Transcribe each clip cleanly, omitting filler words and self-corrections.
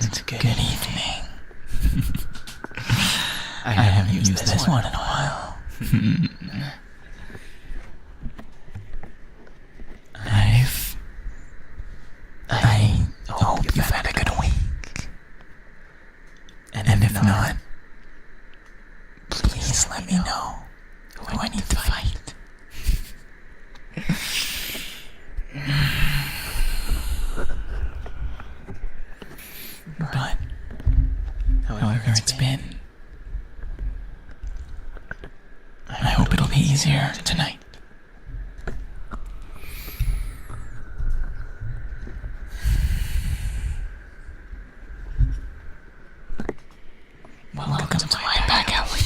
and good evening. I haven't used this one in a while. I hope you've had a good week. And if not, please let me know who I need to fight. But however it's been, I hope it'll be easier tonight. Welcome to my back alley.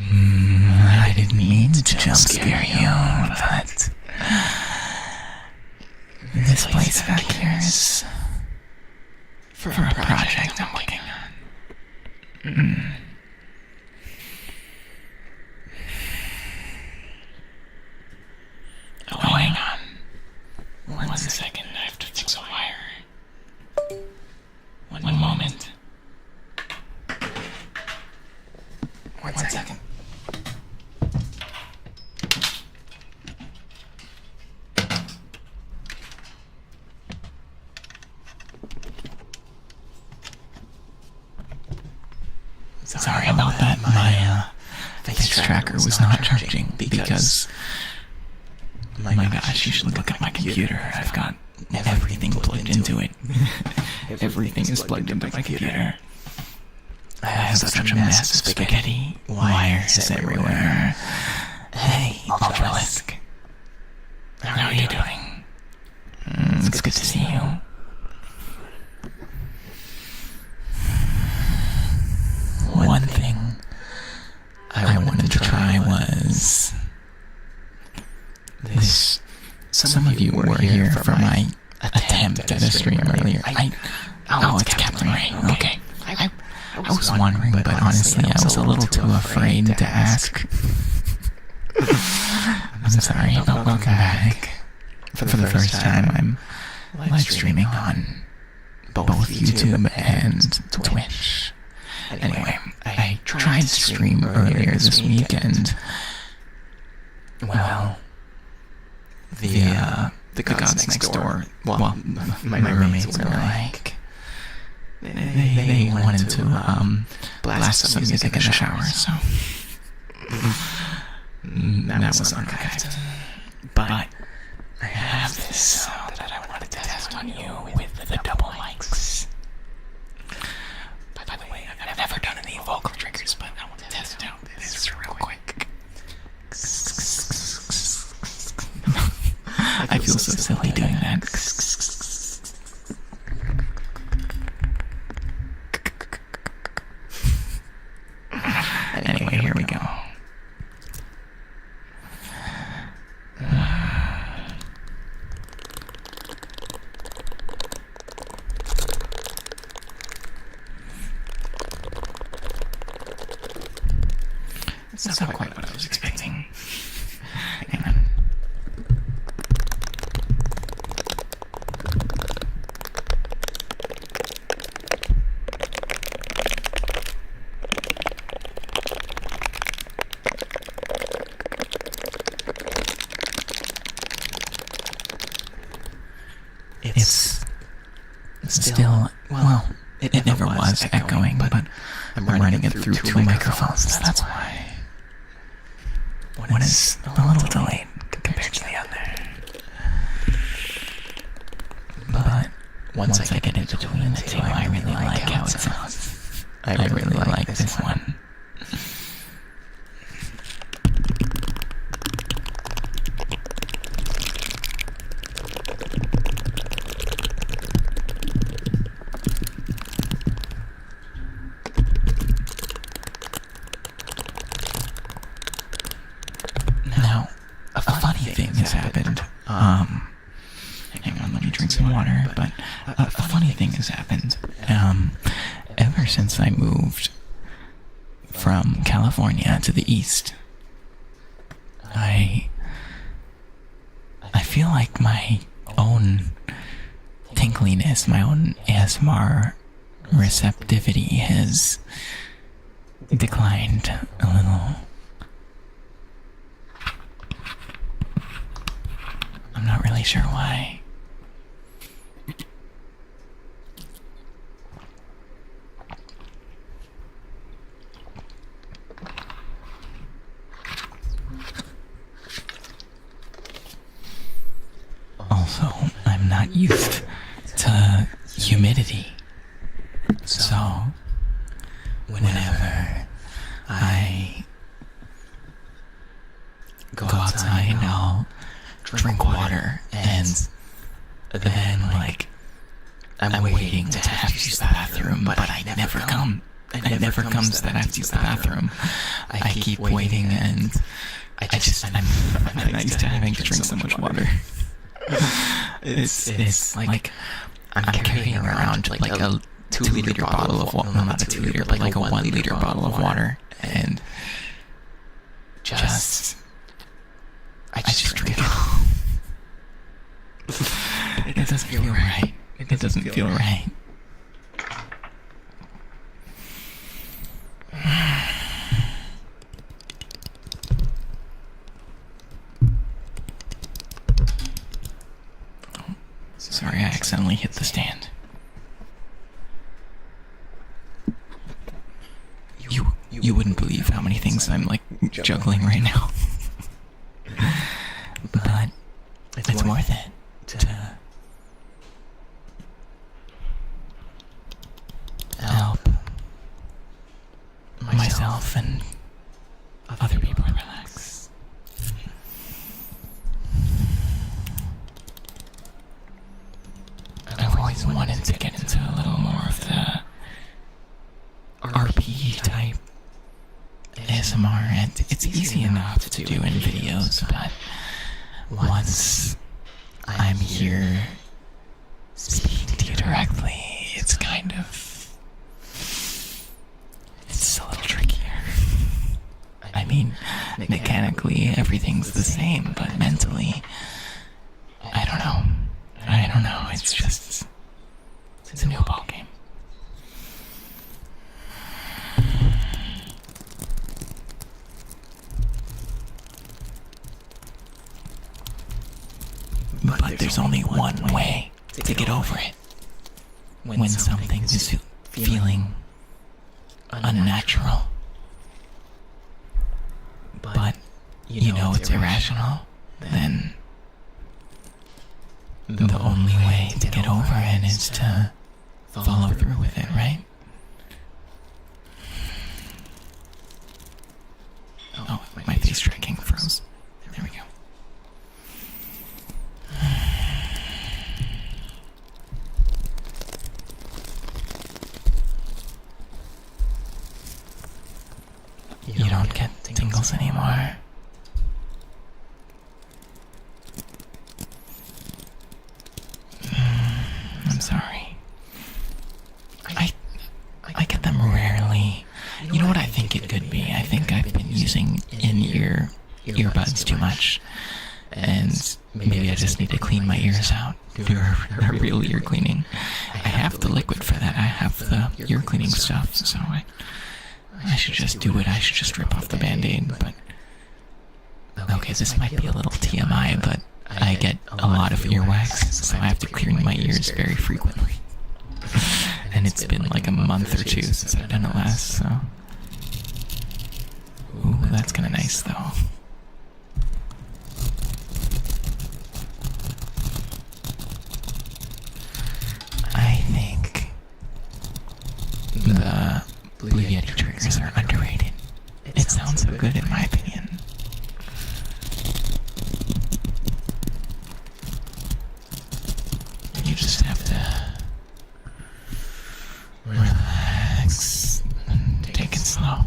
I didn't mean to jump scare you, but this place back here is for a project I'm working on. Oh, hang on. One second, I have to fix a wire. One moment. One second. Sorry about that. My face tracker was not charging because, my gosh, you should look at my computer. I've got everything plugged into it. Everything is plugged into my computer. I have such a mess of spaghetti wires everywhere. Hey, Ultralisk. How are you doing? It's good to see you. One thing I wanted to try was this. Some of you were here for my attempt at a stream earlier. It's Captain Ray. Okay. I was wondering, but honestly, I was a little too afraid to ask. I'm sorry, but welcome back. For the first time, I'm live streaming on both YouTube and Twitch. Anyway, I tried to stream earlier this weekend. Well, the gods next door, well, my roommates were like, they wanted to blast some music in the shower, so that was archived. But I have this sound that I wanted to test on you with the double mics. By the way, I've never done any vocal triggers, but I want to test out this real quick. I feel so silly doing that. Anyway, here we go. It's not quite what I was expecting. Hang on. It's still, well, it never was echoing, but I'm running it through two microphones, that's why. One is a little delayed compared to the other. But once I get in between the two, I really like how it sounds. I really like this one. Now, a funny thing has happened. Hang on, let me drink some water. But a funny thing has happened. Ever since I moved from California to the East, I feel like my own tickliness, my own ASMR receptivity has declined a little. I'm not really sure why. Also, I'm not used to humidity. So, whenever I go outside, I'll drink water, and then, like, I'm waiting to have to use the bathroom, but I never come. It never comes that I have to use the bathroom. I keep waiting, and I'm not used to having to drink so much water. It's like I'm carrying around like a 2-liter bottle of water. No, not a 2-liter, but like a 1-liter bottle of water, and I just drink it. It doesn't feel right. It doesn't feel right. Sorry, I accidentally hit the stand. You wouldn't believe how many things I'm like juggling right now. But it's worth it to help myself and other people relax. I've always wanted to get into a little more of the RP type ASMR, and it's easy enough to do in videos, but once I'm here speaking to you directly, it's a little trickier. I mean, mechanically everything's the same, but mentally, I don't know. It's a new ballgame. But there's only one way to get over it. When something is feeling unnatural, but you know it's irrational, then the only way to get over it is to follow through with it, right? Oh, my face tracking froze. There we go. You don't get tingles anymore. I'm sorry. I get them rarely. You know what I think it could be? I think I've been using in-ear earbuds too much, and maybe I just need to clean my ears out. Do a real ear cleaning. I have the liquid for that. I have the ear cleaning stuff, so I should just do it. I should just rip off the Band-Aid, but okay, this might be a little TMI, but I get a lot of earwax, so I have to clean my ears very frequently. And it's been like a month or two since I've done it last, so. Ooh, that's kinda nice though. I think the Blue Yeti triggers are underrated. It sounds so good in my opinion. You just have to relax and take it slow.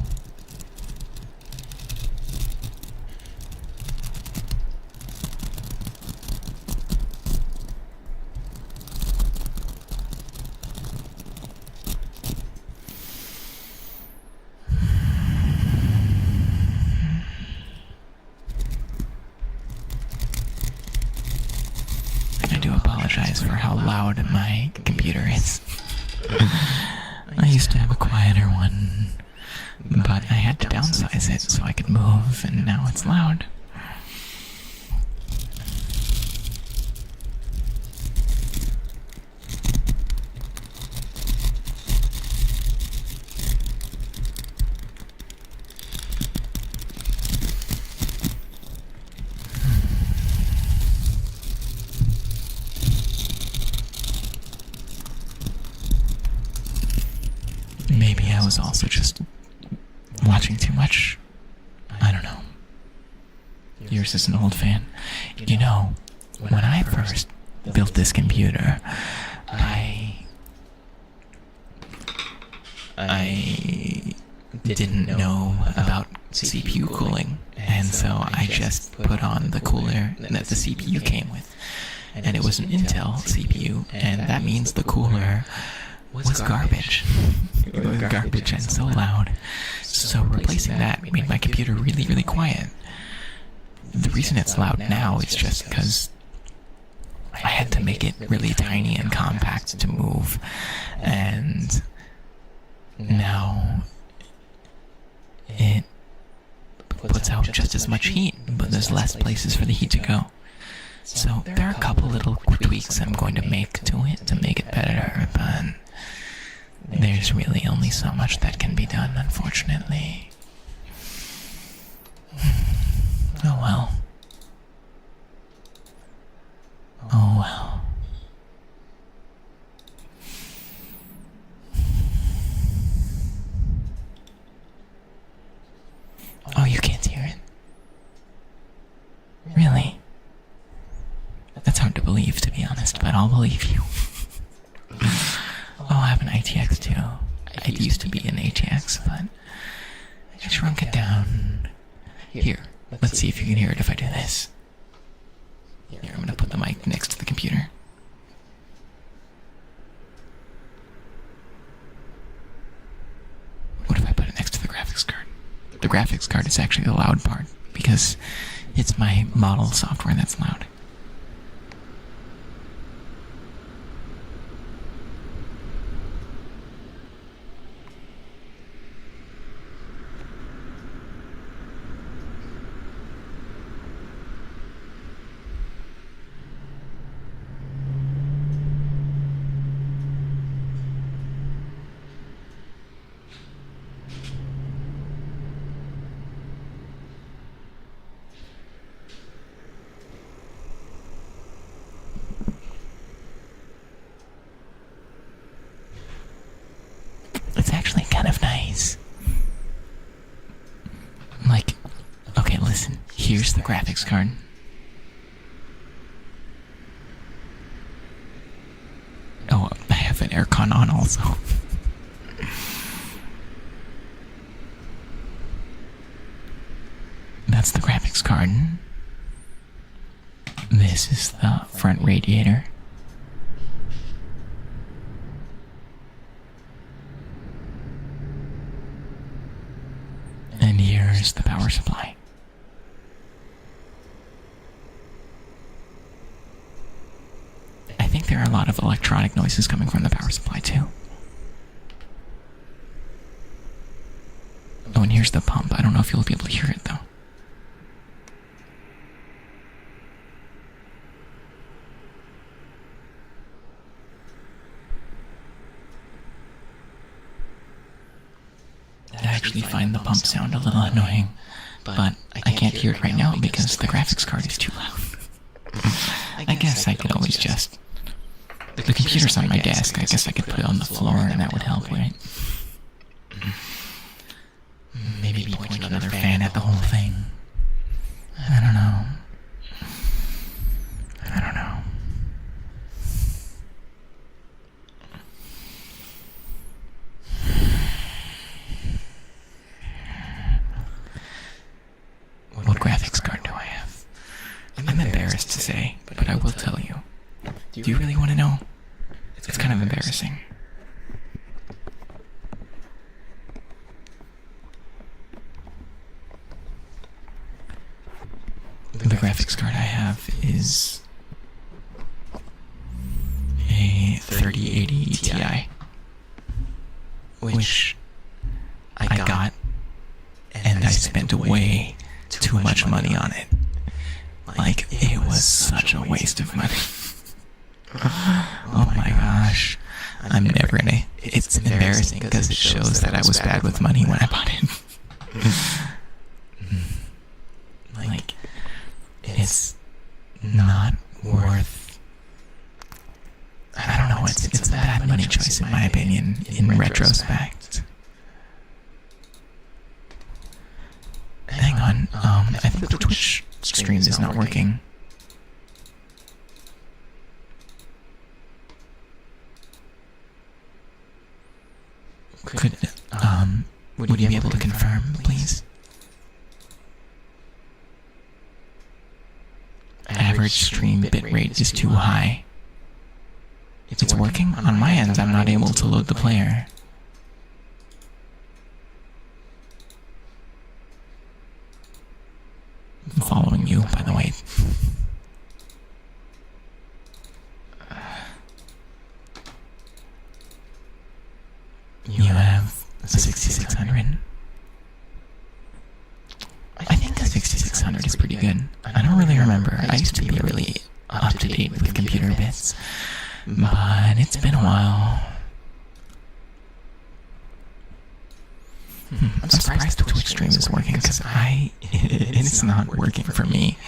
I do apologize for how loud loud my computer is. I used to have a quieter one, but I had to downsize it so I could move, and now it's loud. Maybe I was also just watching too much. I don't know. Yours is an old fan. You know, when I first built this computer, I didn't know about CPU cooling, and so I just put on the cooler that the CPU came with. And it was an Intel CPU, and that means the cooler was garbage. It was garbage and so loud. So replacing that made my computer really, really quiet. The reason it's loud now is just because I had to make it really tiny and compact to move. And now it puts out just as much heat, but there's less places for the heat to go. So there are a couple little tweaks I'm going to make to it to make it better, but there's really only so much that can be done, unfortunately. Oh well. Oh well. Oh, you can't hear it? Really? That's hard to believe, to be honest, but I'll believe you. Oh, I have an ATX too. It used to be an ATX, but I shrunk it down. Here, let's see if you can hear it if I do this. Here, I'm gonna put the mic next to the computer. What if I put it next to the graphics card? The graphics card is actually the loud part, because it's my model software that's loud. It's actually kind of nice. Like, okay, listen, here's the graphics card. Oh, I have an aircon on also. That's the graphics card. This is the front radiator. And here's the power supply. I think there are a lot of electronic noises coming from the power supply too. Oh, and here's the pump. I don't know if you'll be able to hear it though. I actually find the pump sound a little annoying, but I can't hear it right now because the graphics card is too loud. I guess I could always just... The computer's on my desk, I guess I could put it on the floor and that would help, right? Maybe point another fan at the whole thing. I don't know. I don't know. What graphics card do I have? I'm embarrassed to say, but I will tell you. Do you really want to know? It's kind of embarrassing. The graphics card I have is a 3080 Ti, which I got, and I spent way too much money on it. Like, it was such a waste of money. Oh my gosh. I'm never gonna... It's embarrassing because it shows that I was bad with money when I bought it. Like, it's not worth... I don't know, it's a bad money choice in my opinion, in retrospect. Hang on, I think the Twitch stream is not working. Would you be able to confirm, please? Average stream bitrate is too high. It's working? On my end, I'm not able to load the player. I'm following you, by the way. You have a 6600. I think a 6600 is pretty good. I don't really remember. I used to be really up to date with computer bits, but it's been a while. I'm surprised the Twitch stream is working because it's not working for me.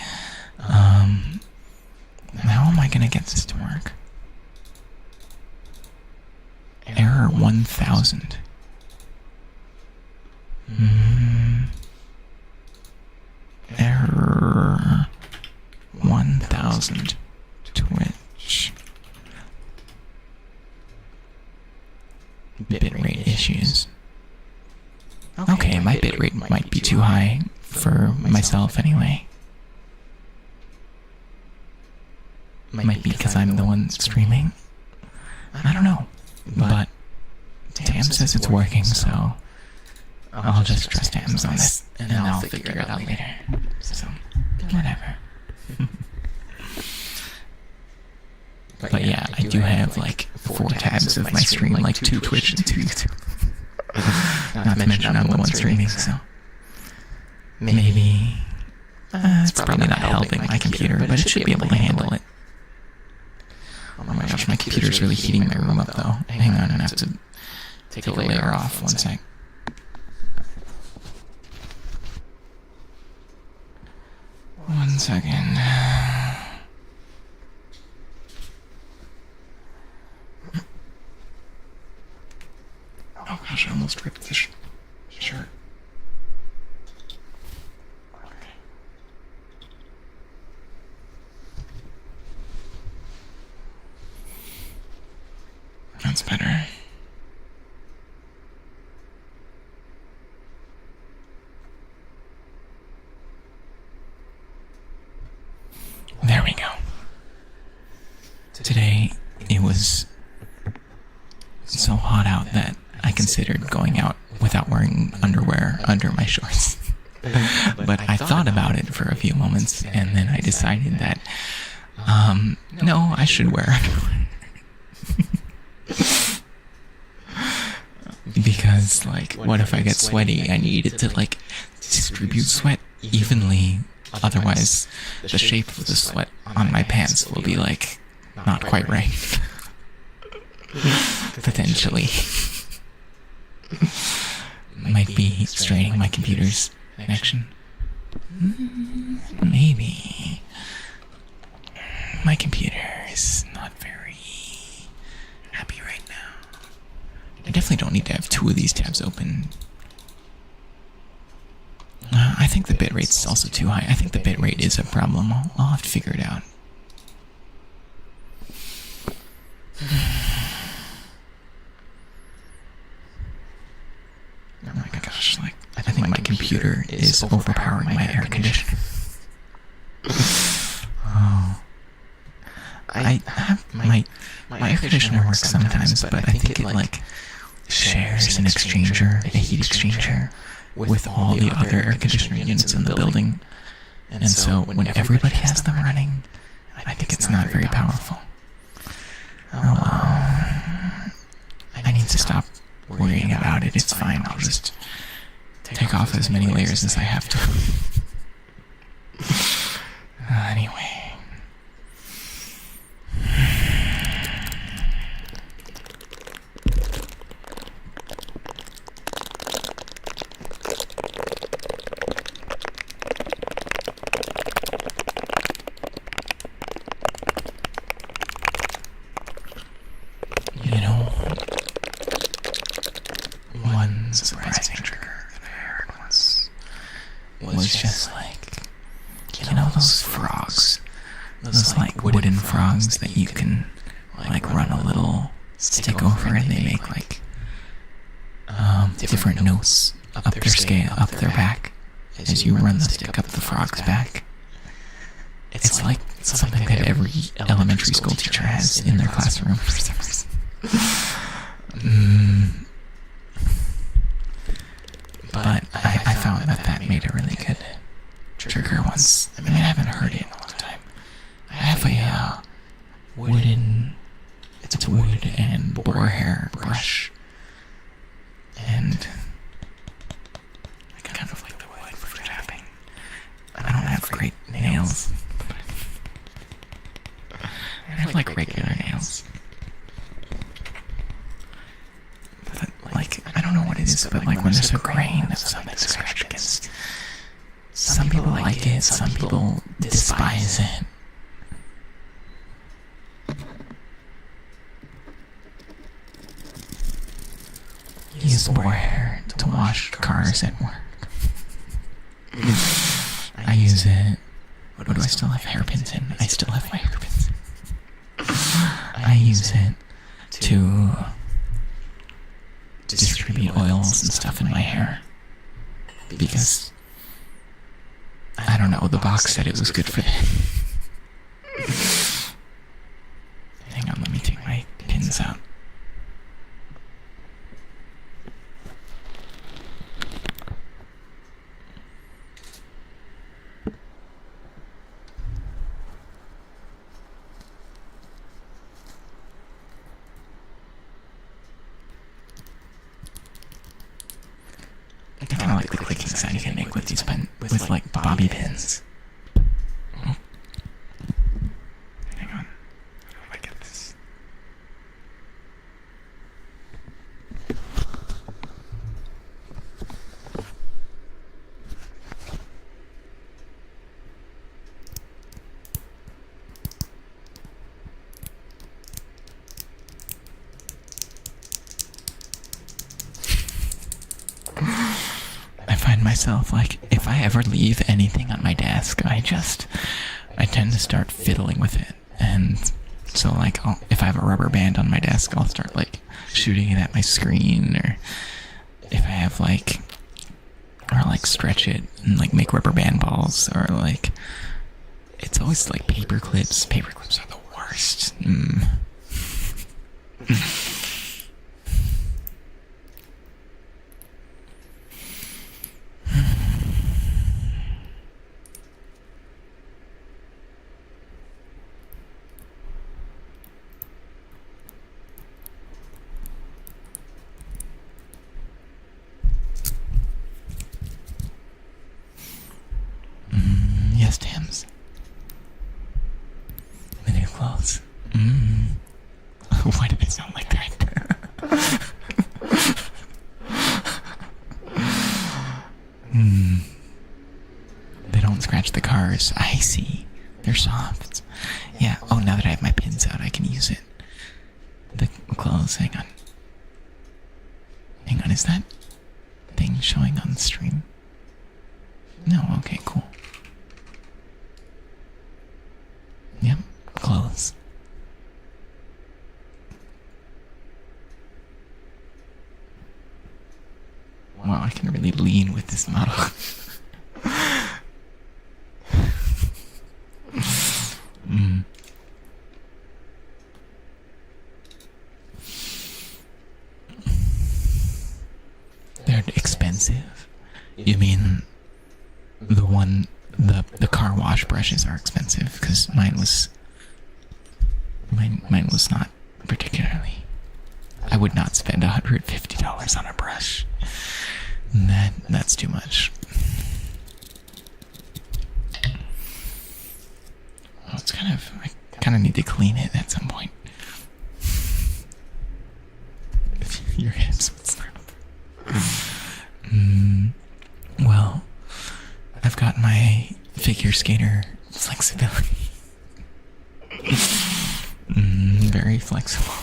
How am I gonna get this to work? Error 1000. Error 1000. Twitch. Bitrate issues. Okay, my bitrate might be too high for myself anyway. Might be because I'm the one streaming. I don't know. But Tam says it's working, so I'll just trust Tams on this, and then I'll figure it out later. So, whatever. But yeah, I do have like 4 tabs of my stream, like 2 Twitch and 2 YouTube. Not to mention I'm the one streaming, so maybe it's probably not helping my computer, but it should be able to handle it. Oh my gosh, my computer's really heating my room up though. Hang on, I'm gonna have to take a layer off. One sec. One second. Oh gosh, I almost ripped this shirt. That's better. There we go. Today, it was so hot out that I considered going out without wearing underwear under my shorts. But I thought about it for a few moments, and then I decided that, no, I should wear underwear. Because, like, what if I get sweaty? I need it to, like, distribute sweat evenly. Otherwise, the shape of the sweat on my pants will be, like, not quite right. Potentially. Might be straining my computer's connection. Maybe. My computer is not very happy right now. I definitely don't need to have 2 of these tabs open. I think the bitrate's also too high. I think the bitrate is a problem. I'll have to figure it out. Oh my gosh, like, I think my computer is overpowering my air conditioner. Oh. I have my air conditioner works sometimes, but I think it, like, shares an exchanger, a heat exchanger, with all the other air conditioning units in the building. And so when everybody has them running, I think it's not very powerful. Oh well. it. It's fine. I'll just take off as many layers as I have to. Anyway. You know, one surprising trigger that I heard once was just like, you know those frogs? Those like wooden frogs that you can like run a little stick over and they make like different notes up their scale, up their back as you run the stick up the frog's back. It's like something that every elementary school teacher has in their classroom for some reason. But I found that made a really good trigger once. I mean, I haven't heard it in a long time. I have a wooden, it's a wood and boar hair brush. And I kind of like the wood for tapping. I don't have great nails. I have like regular nails. But like, I don't know what it is, but like when there's a grain of something to scratch against, some people like it, some people despise it. Use boar hair to wash cars at work. I use it. What do I still have hairpins in? I still have my hairpins. I use it to distribute oils and stuff in my hair. Because, I don't know, the box said it was good for that. Hang on, let me take my pins out. I kind of like the clicking sound you can make with these with like bobby pins. Oh. Hang on. How do I get this? I find myself like, if I ever leave anything on my desk, I tend to start fiddling with it. And so like, if I have a rubber band on my desk, I'll start like shooting it at my screen, or if I have like, or like stretch it and like make rubber band balls, or like, it's always like paper clips. Paper clips are the worst. Yes, Tams. The new clothes. Why did it sound like that? They don't scratch the cars. I see. They're soft. Yeah. Oh, now that I have my pins out, I can use it. The clothes. Hang on. Hang on. Is that thing showing on the stream? No. Okay. Cool. Yep, clothes. Wow, I can really lean with this model. They're expensive. You mean the car wash brushes are expensive? Because mine was not particularly. I would not spend $150 on a brush. That's too much. Oh, I kind of need to clean it at some point. Your hips would snap. Well, I've got my figure skater flexibility. Very flexible.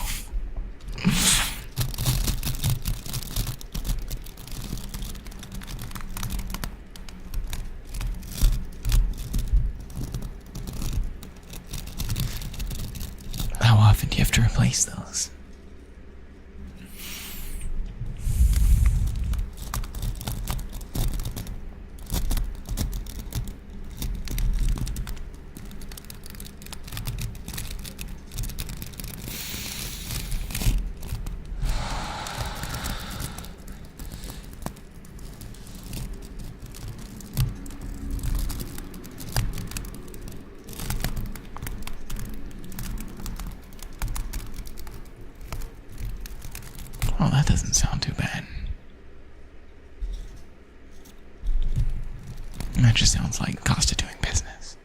How often do you have to replace those? Oh, that doesn't sound too bad. That just sounds like cost of doing business.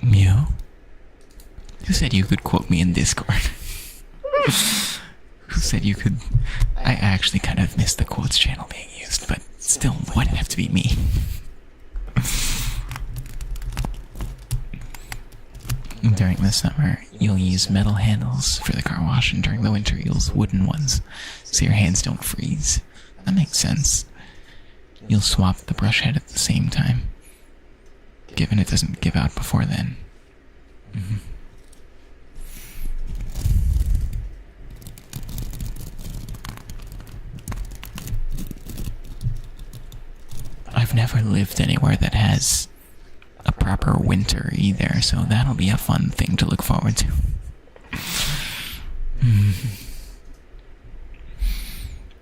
Mew? Who said you could quote me in Discord? Who said you could? I actually kind of missed the quotes channel being used, but still, why'd it have to be me? During the summer, you'll use metal handles for the car wash, and during the winter, you'll use wooden ones, so your hands don't freeze. That makes sense. You'll swap the brush head at the same time, given it doesn't give out before then. I've never lived anywhere that has a proper winter either, so that'll be a fun thing to look forward to.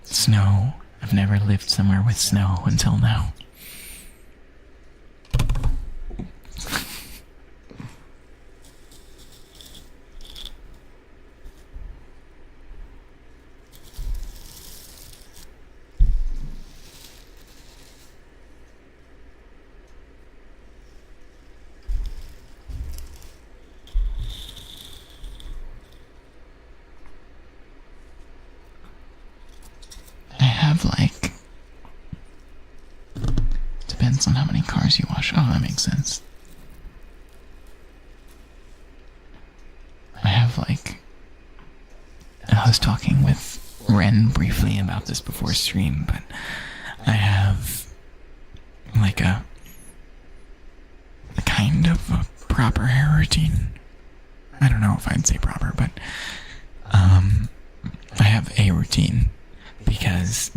Snow. I've never lived somewhere with snow until now. Depends on how many cars you wash. Oh, that makes sense. I was talking with Ren briefly about this before stream, but I have a kind of a proper hair routine. I don't know if I'd say proper, but I have a routine because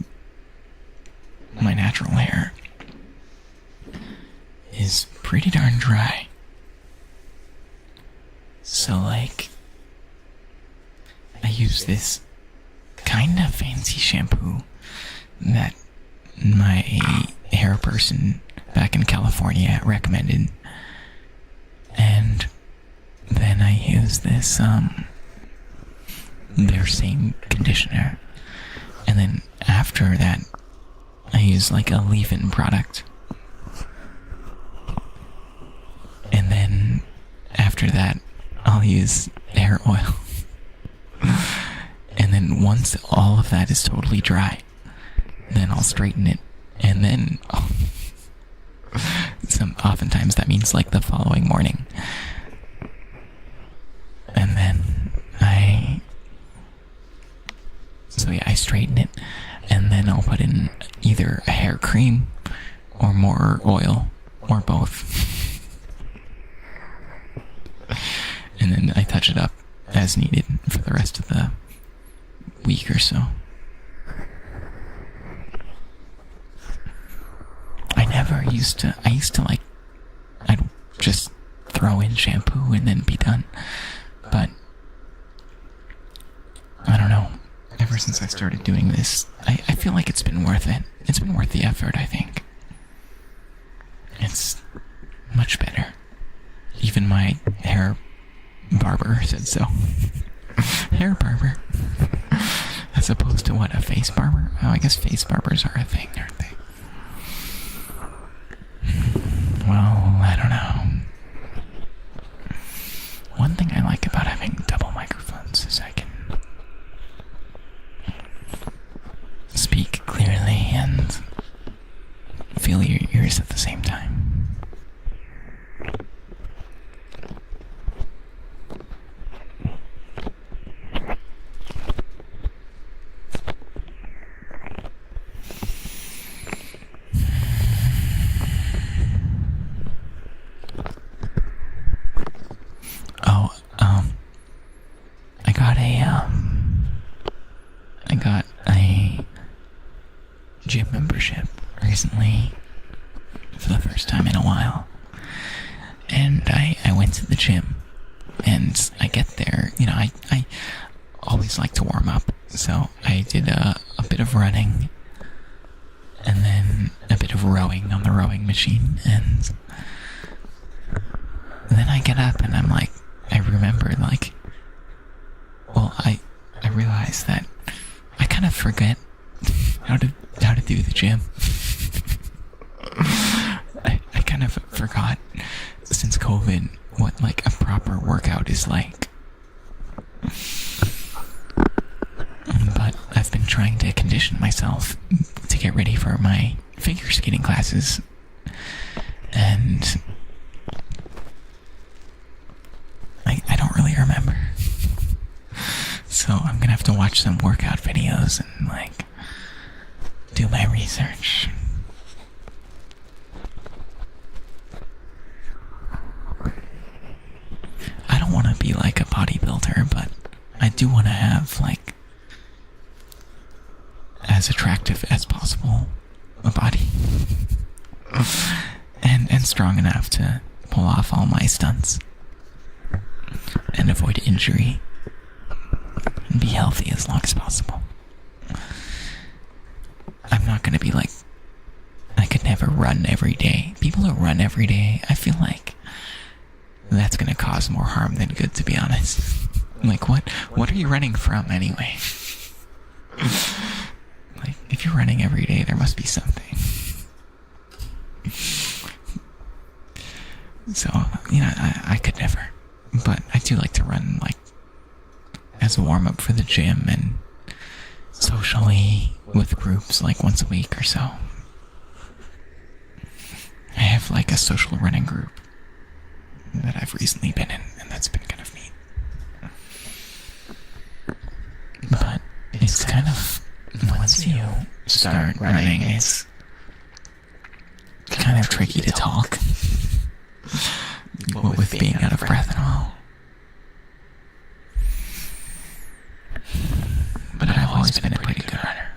my natural hair is pretty darn dry. So I use this kind of fancy shampoo that my hair person back in California recommended. And then I use this, their same conditioner. And then after that, I use a leave-in product. And then after that, I'll use hair oil. And then once all of that is totally dry, then I'll straighten it. And then oftentimes that means the following morning. And then I straighten it, and then I'll put in either a hair cream or more oil or both. and then I touch it up as needed for the rest of the week or so. I used to like, I'd just throw in shampoo and then be done. But, I don't know, ever since I started doing this, I feel like it's been worth it. It's been worth the effort, I think. It's much better. Even my hair barber said so. Hair barber. As opposed to what, a face barber? Oh, I guess face barbers are a thing, aren't they? Well, I don't know. One thing I like about having double microphones is I can speak clearly and feel your ears at the same time. I got a gym membership recently for the first time in a while. And I went to the gym, and I get there, you know, I always like to warm up. So I did a bit of running, and then a bit of rowing on the rowing machine, and then I get up and I'm like, I remember like, well, I realized that I kind of forget how to do the gym. I kind of forgot since COVID what like a proper workout is like. But I've been trying to condition myself to get ready for my figure skating classes, and I don't really remember. So I'm gonna have to watch some workout videos and like do my research. I don't want to be like a bodybuilder, but I do want to have like as attractive as possible a body and strong enough to pull off all my stunts and avoid injury and be healthy as long as possible. I'm not gonna be like, I could never run every day. People who run every day, I feel like that's gonna cause more harm than good, to be honest. Like, what are you running from anyway? Like, if you're running every day, there must be something. So, you know, I could never. But I do like to run, like, as a warm-up for the gym and socially with groups, like, once a week or so. I have, like, a social running group that I've recently been in, and that's been kind of neat. But it's kind of, once you start running, it's kind of tricky to talk. With being out of breath and all. But I've always been a pretty good runner.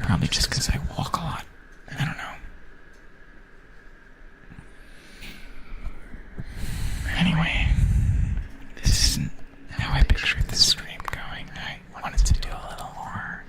Probably just because I walk a lot. I don't know. Anyway, this isn't how I pictured this stream going. I wanted to do a little more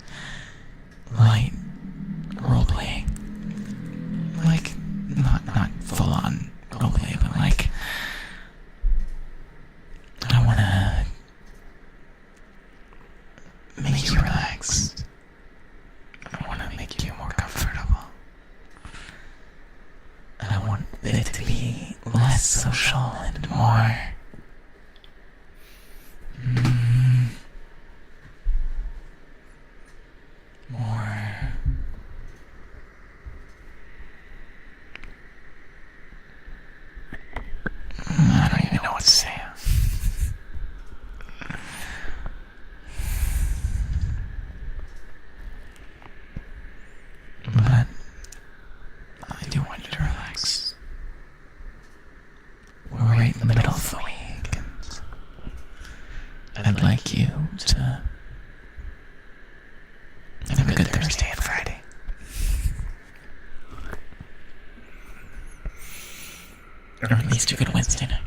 good Thursday and Friday. Or at least a good Wednesday night.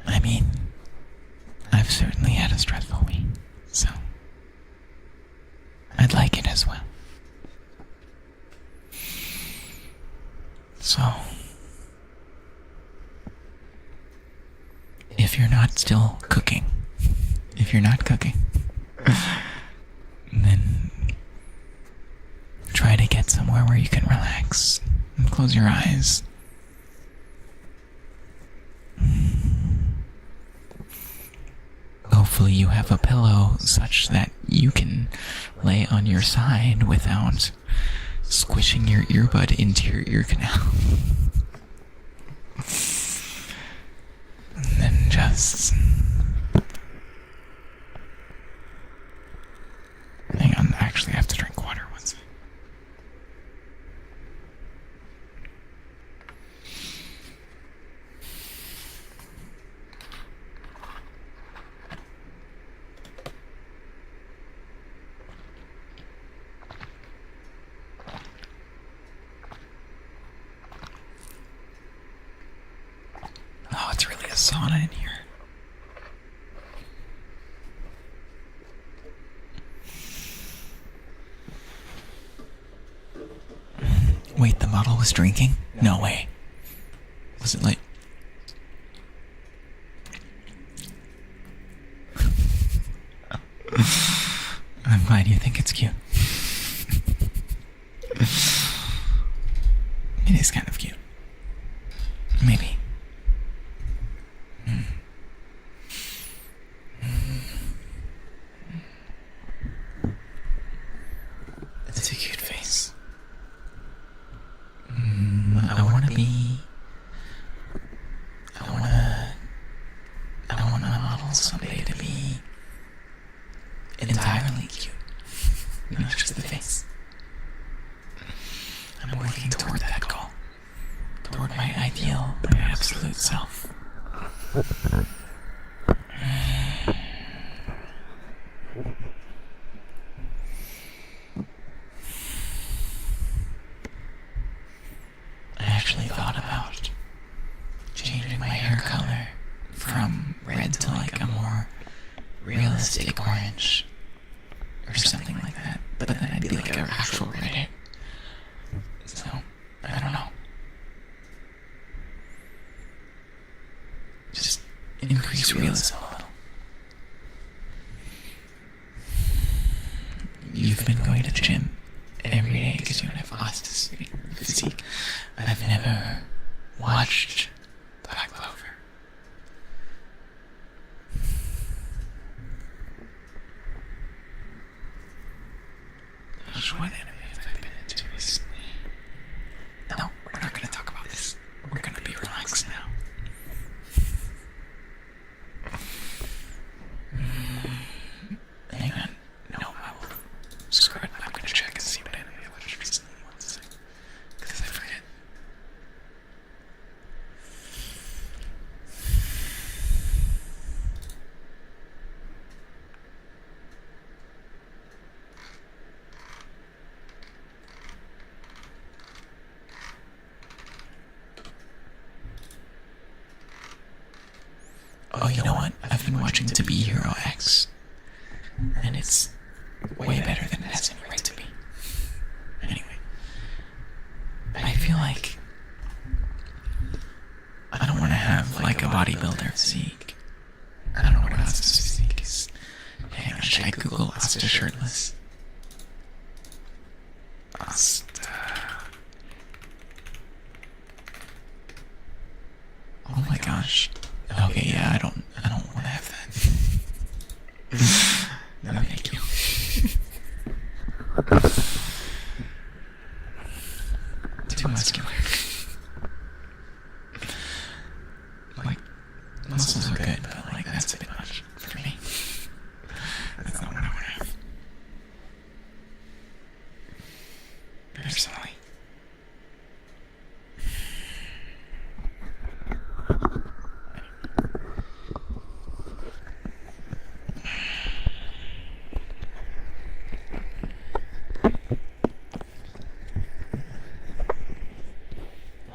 I mean, I've certainly had a stressful week, so I'd like it as well. So, if you're not still cooking, then try to get somewhere where you can relax and close your eyes. Hopefully you have a pillow such that you can lay on your side without squishing your earbud into your ear canal. And then just... hang on, actually I have to drink water once. Oh, it's really a sauna in here. Wait, the model was drinking? No way. Was it like... I'm glad you think it's cute. It is kind of cute. Maybe. It's a cute face. I want my model someday to be entirely cute. Not just the face. I'm working toward that goal. Toward my ideal, my absolute self. I actually thought about changing my hair color from red to like a more realistic orange or something like that, but then I'd be like an actual red hair. So, I don't know. Just increase realism a little. You've been going to the gym every day because you don't have Austin's physique. I've never watched Black Clover. Gosh, what anime have I been into recently? No, we're not going to talk about this. We're going to be relaxed now. Hang on. No, I will. Screw it. I'm going to check and see what anime I watched recently. One second. Because I forget. Oh, you know what? I've been watching To Be Hero X. And it's way better than it has any right to be. Anyway. I feel like I don't want to have like a bodybuilder physique. I don't know what Asta's physique is. Hang on, should I Google Asta shirtless? Asta. Oh my gosh. Okay, yeah, I don't want to have that. No, thank you. Too muscular. Like, muscles are good, but like, that's a bit much for me. That's not what I want to have. Personally.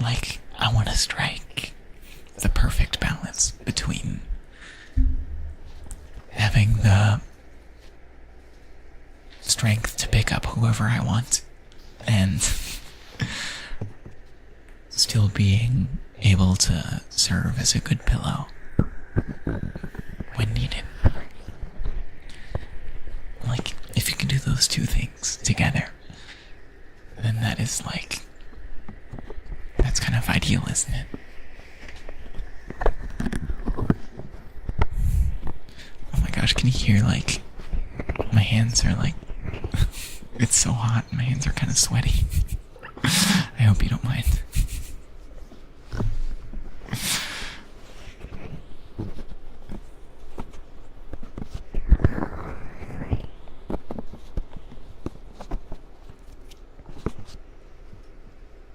like, I want to strike the perfect balance between having the strength to pick up whoever I want and still being able to serve as a good pillow when needed. Like, if you can do those two things together, then that is like, that's kind of ideal, isn't it? Oh my gosh, can you hear, like, my hands are like, it's so hot, my hands are kind of sweaty. I hope you don't mind.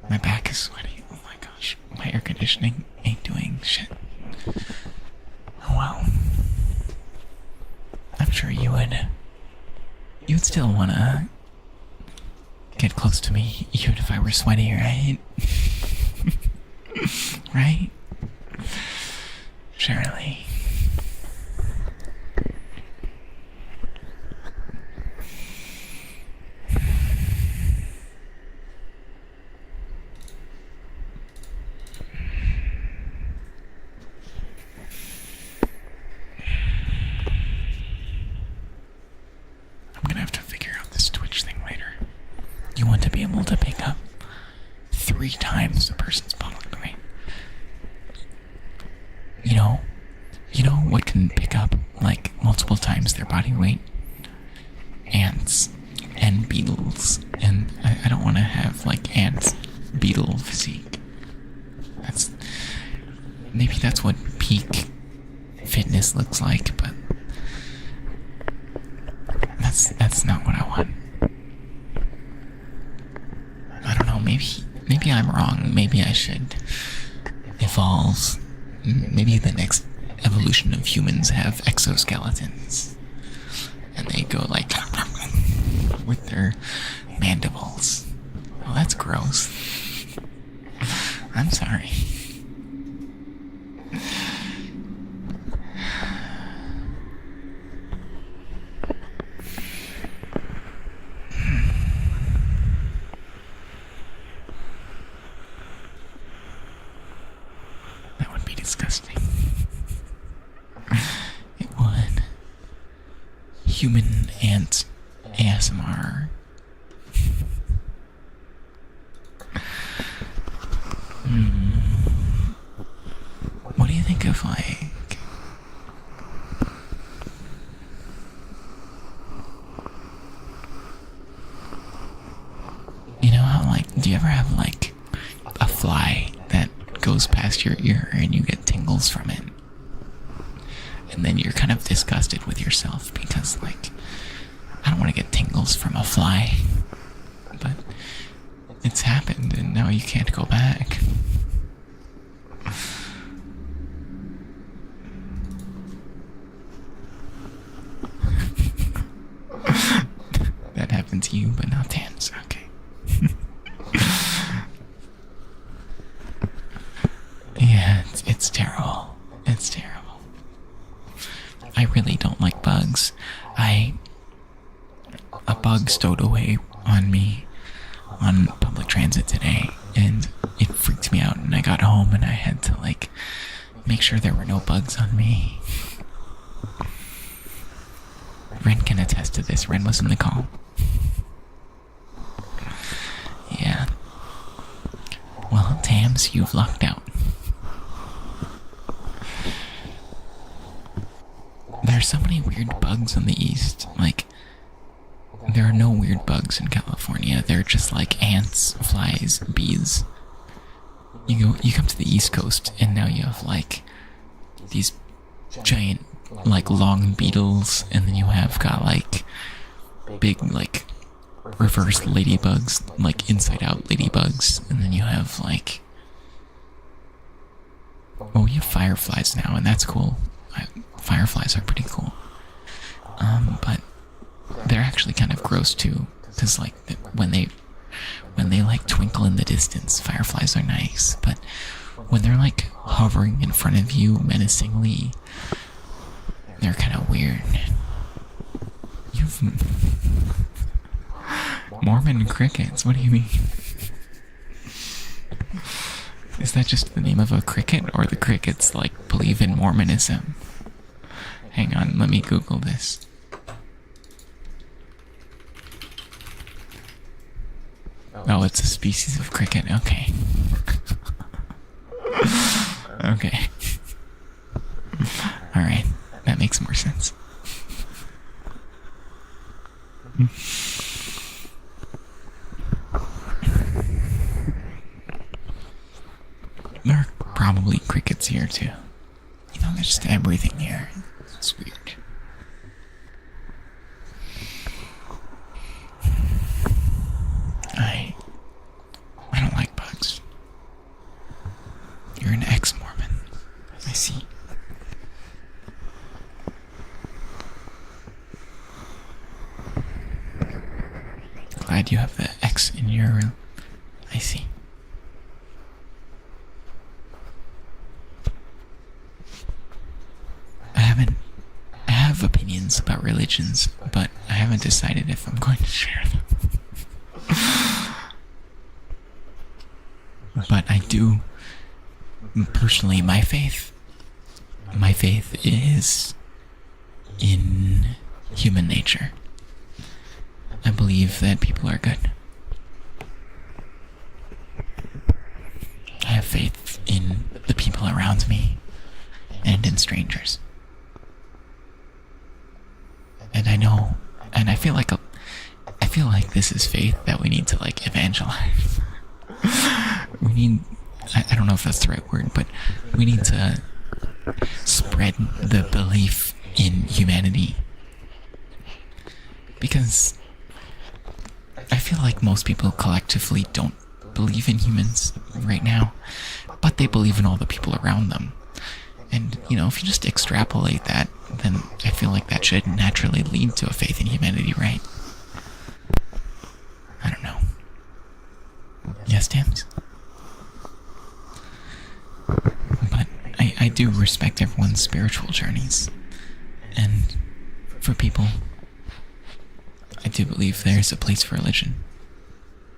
My back is sweaty. Oh my gosh. My air conditioning ain't doing shit. Oh well. I'm sure you'd still wanna get close to me even if I were sweaty, right? Right? Surely. I'm gonna have to figure out this Twitch thing later. You want to be able to pick up 3 times the person's body weight. You know what can pick up like multiple times their body weight? Ants and beetles. And I don't want to have like ants beetle physique. Maybe that's what peak fitness looks like, but that's not what I want. I don't know, maybe I'm wrong. Maybe I should evolve. Maybe the next evolution of humans have exoskeletons. And they go like with their mandibles. Oh, that's gross. I'm sorry. That would be disgusting. It would. Human ant ASMR. What do you think of like how like, do you ever have like a fly that goes past your ear and you get tingles from it? And then you're kind of disgusted with yourself because like, I don't want to get tingles from a fly. But it's happened and now you can't go back. That happened to you, but not Tans. Okay. Yeah, it's terrible. It's terrible. I really don't like bugs. A bug stowed away on me on public transit today, and it freaked me out, and I got home and I had to like make sure there were no bugs on me. Ren can attest to this. Ren was in the call. Yeah. Well, Tams, you've lucked out. There's so many weird bugs in the East. Like, there are no weird bugs in California. They're just like ants, flies, bees. You come to the East Coast, and now you have like these giant, like long beetles, and then you have got like big, like reverse ladybugs, like inside out ladybugs, and then you have like, oh, you have fireflies now, and that's cool. Fireflies are pretty cool. But they're actually kind of gross too, because like when they like twinkle in the distance, fireflies are nice, but when they're like hovering in front of you menacingly, they're kind of weird. You've Mormon crickets, what do you mean? Is that just the name of a cricket, or the crickets like believe in Mormonism? Hang on, let me Google this. Oh, it's a species of cricket, okay. Okay. Alright, that makes more sense. There are probably crickets here too. You know, there's just everything here. It's weird. I don't like bugs. You're an ex-Mormon. I see. Glad you have the X in your room. I see. I have opinions about religions, but I haven't decided if I'm going to share them. But I do, personally, my faith is in human nature. I believe that people are good. I have faith in the people around me and in strangers. And I know, and I feel like this is faith that we need to like evangelize. We need, I don't know if that's the right word, but we need to spread the belief in humanity. Because I feel like most people collectively don't believe in humans right now, but they believe in all the people around them. And, you know, if you just extrapolate that, then I feel like that should naturally lead to a faith in humanity, right? I don't know. Yes, Tams? But I do respect everyone's spiritual journeys. And for people, I do believe there's a place for religion.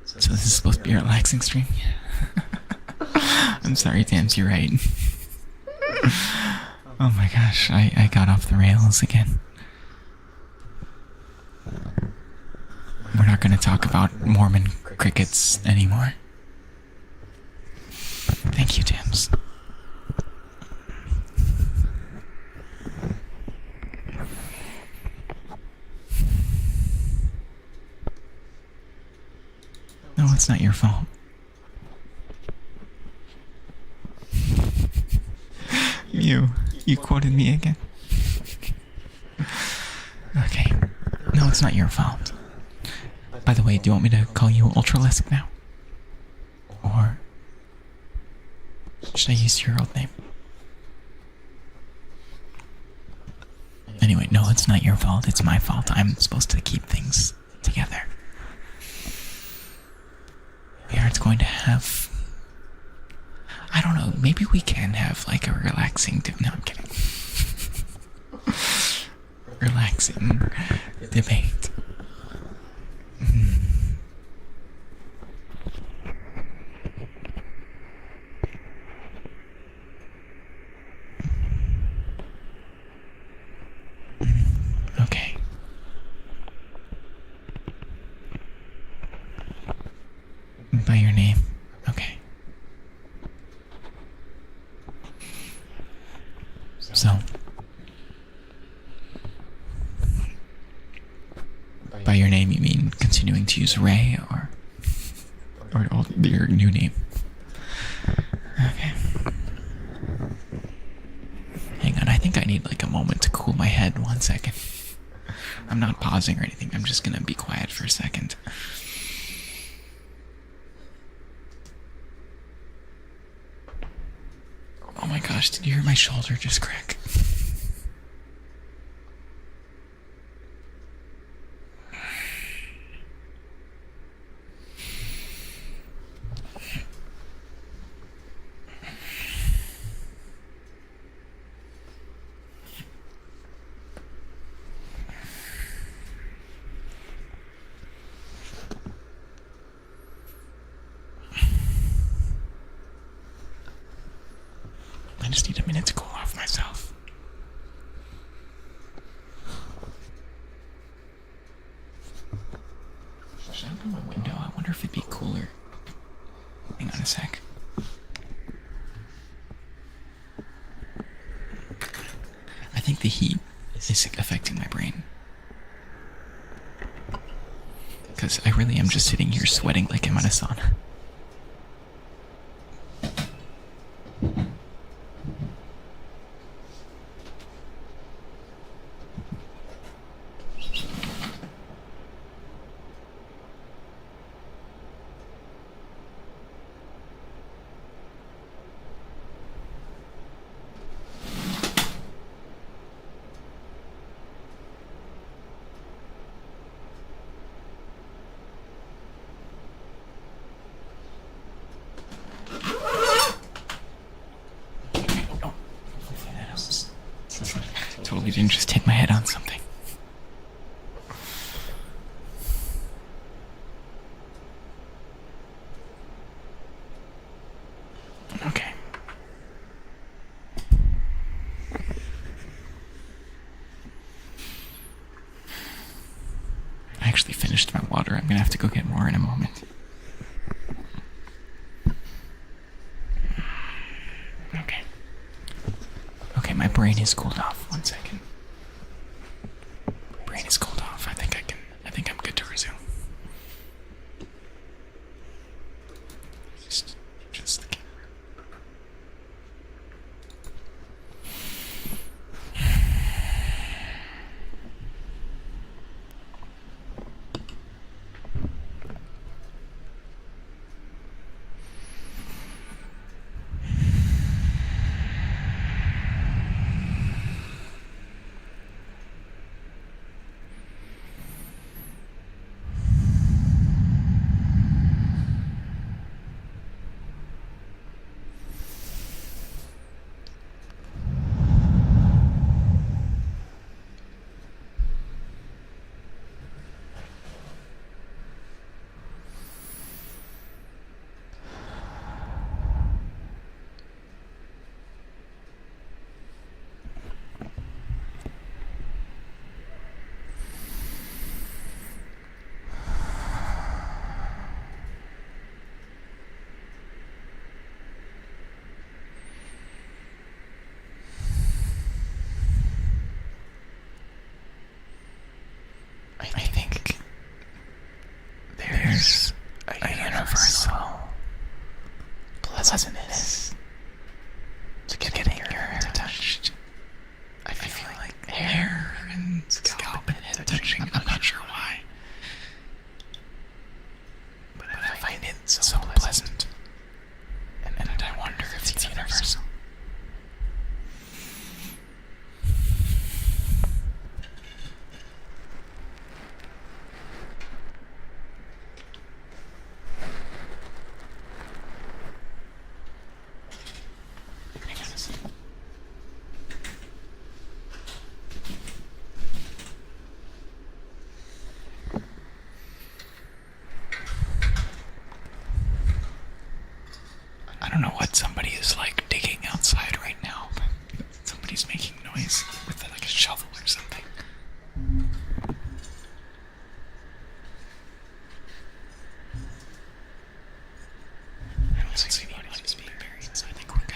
So this is supposed to be a relaxing stream? I'm sorry, Tams, you're right. Oh my gosh, I got off the rails again. We're not going to talk about Mormon crickets anymore. Thank you, Tams. No, it's not your fault. You quoted me again. Okay. No, it's not your fault. By the way, do you want me to call you Ultralisk now? Or should I use your old name? Anyway, no, it's not your fault. It's my fault. I'm supposed to keep things together. We aren't going to have... I don't know, maybe we can have like a relaxing... No, I'm kidding. Relaxing debate. Okay. By your name. Okay. So, by your name you mean continuing to use Ray or your new name? Okay. Hang on, I think I need like a moment to cool my head. 1 second. I'm not pausing or anything. I'm just gonna be quiet for a second. Oh my gosh, did you hear my shoulder just crack? a minute to cool off myself. Should I open my window? I wonder if it'd be cooler. Hang on a sec. I think the heat is affecting my brain. Because I really am just sitting here sweating like I'm in a sauna. Totally didn't just hit my head on something. Okay. I actually finished my water. I'm gonna have to go get more in a moment. Okay. Okay, my brain is cooled off. 1 second. Brain is cooled off. I think I'm good to resume. Just the camera. I think there's a universal pleasantness to getting your hair touched. I feel like hair and scalp and head touching. I'm not sure why, but I find it so pleasant, and I wonder if it's universal. I don't know what somebody is like digging outside right now, but somebody's making noise with like a shovel or something. I don't see anybody's being buried, so I think we're good.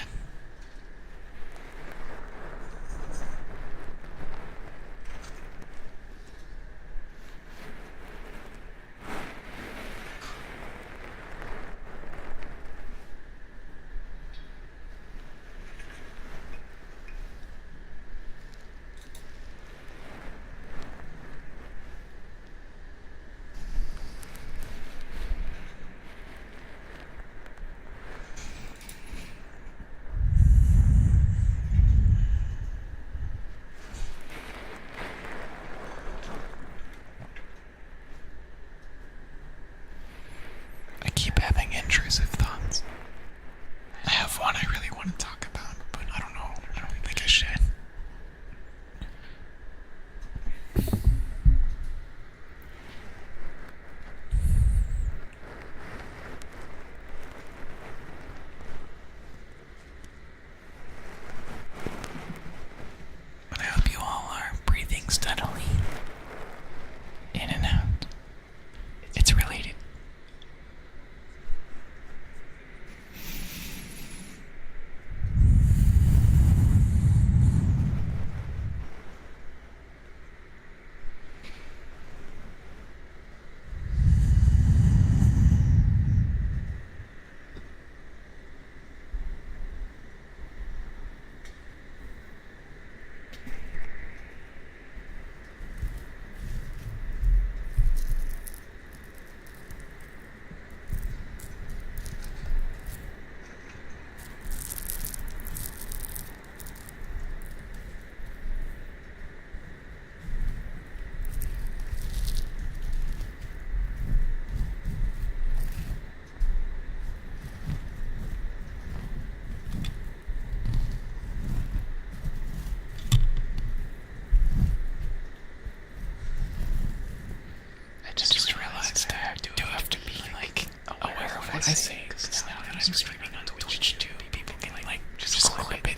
I say, because now that I'm streaming on Twitch too, people can like just clip it.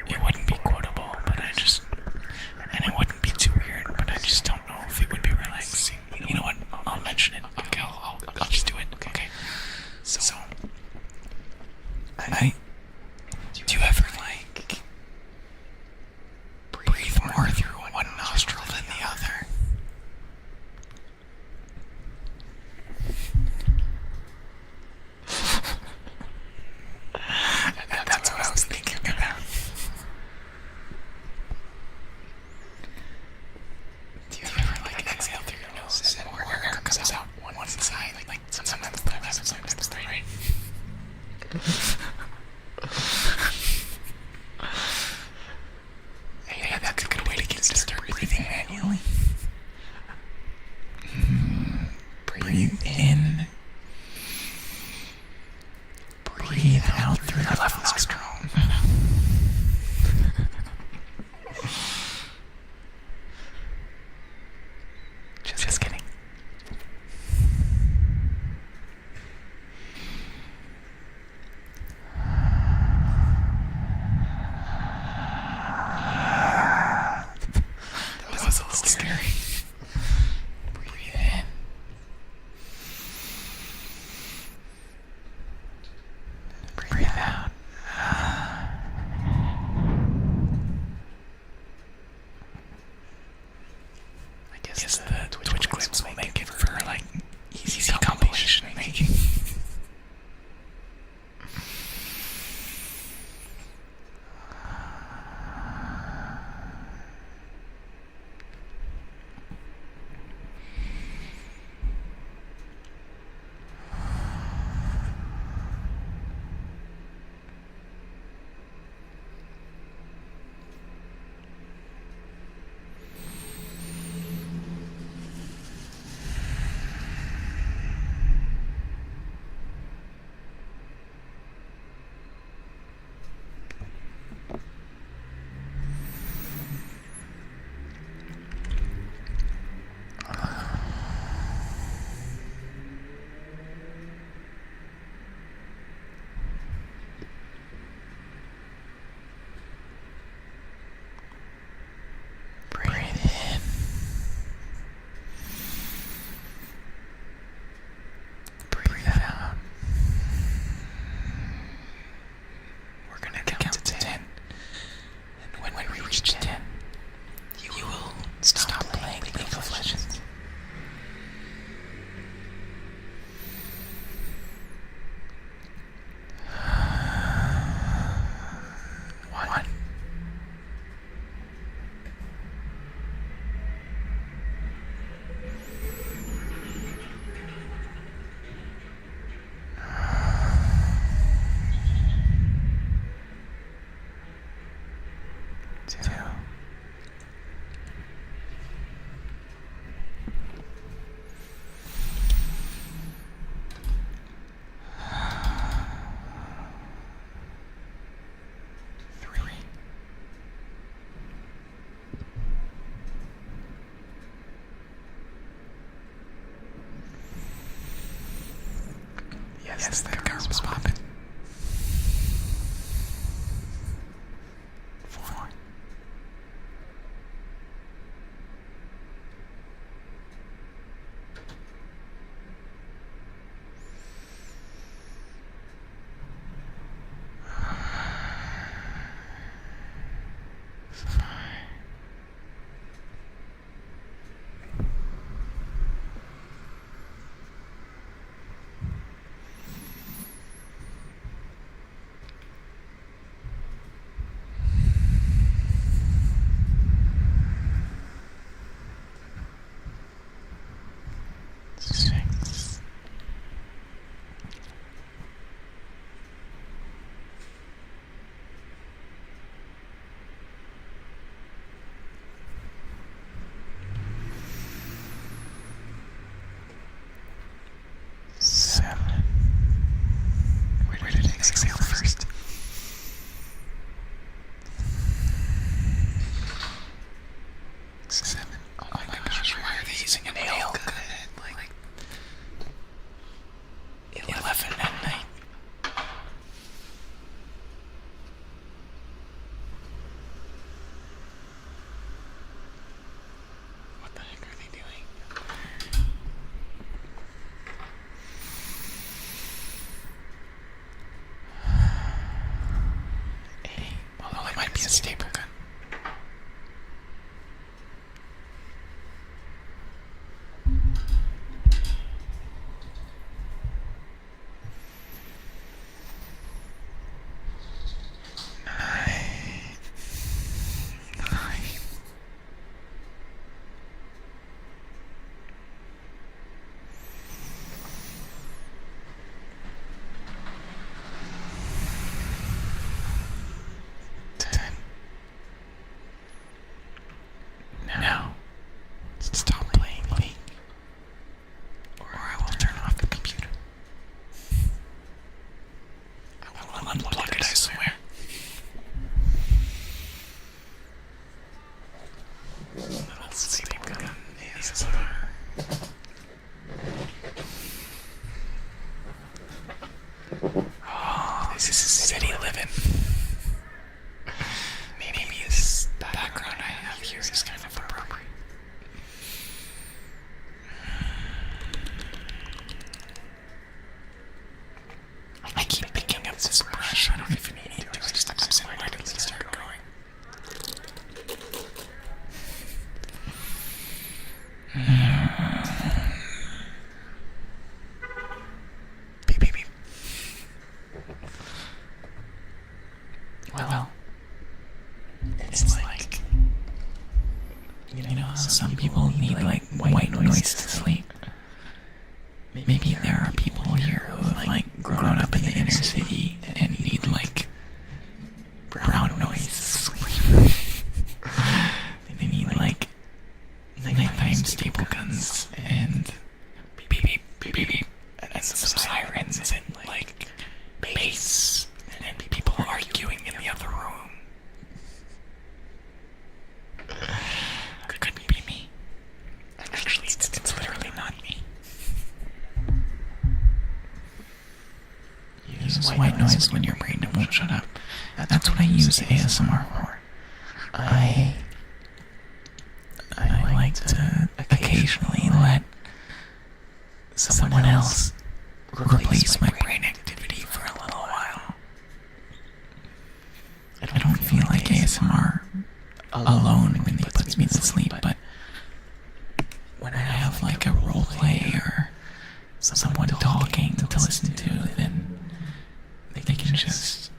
It wouldn't be quotable, but and it wouldn't be too weird, but I just don't know if it would be relaxing. You know what? I'll mention it. Okay, I'll just do it. Okay. So, do you ever like breathe more through one nostril than the other? That's what I was thinking about. Do you ever like exhale through your nose and more air comes out one side, like sometimes left, sometimes right? Hey, that's a good way to get to start breathing manually. Breathe in. Breathe out through your left nostril. Just kidding. That was a little scary. Breathe in. Breathe out. I guess the Twitch clips will make it for like easy compilation making. Breathe in. Breathe out. We're gonna count to 10. And when we reach 10, you will stop playing League of Legends. 1. 2. 3. Yes, that car was popping. 4. 5. 6. staple gun ASMR. Oh, this is city living. Maybe this background I have here is kind of appropriate. I keep picking up this brush. I don't even need to. I just absentmindedly start going. Beep, beep, beep. Well, it's like, you know how some people need like white noise to sleep. Maybe there are people here who have like grown up in the inner city and need like brown noise to sleep. They need like nighttime staple guns and beep beep beep beep beep and some sirens and like bass and people arguing in the other room. Could be me. Actually, it's literally not me. Use white noise when your brain won't shut up. That's what I use ASMR for. I like to occasionally let someone else replace my brain activity for a little while. I don't feel like ASMR alone really puts me to sleep, but when I have like a role play or someone talking to listen to, then they can just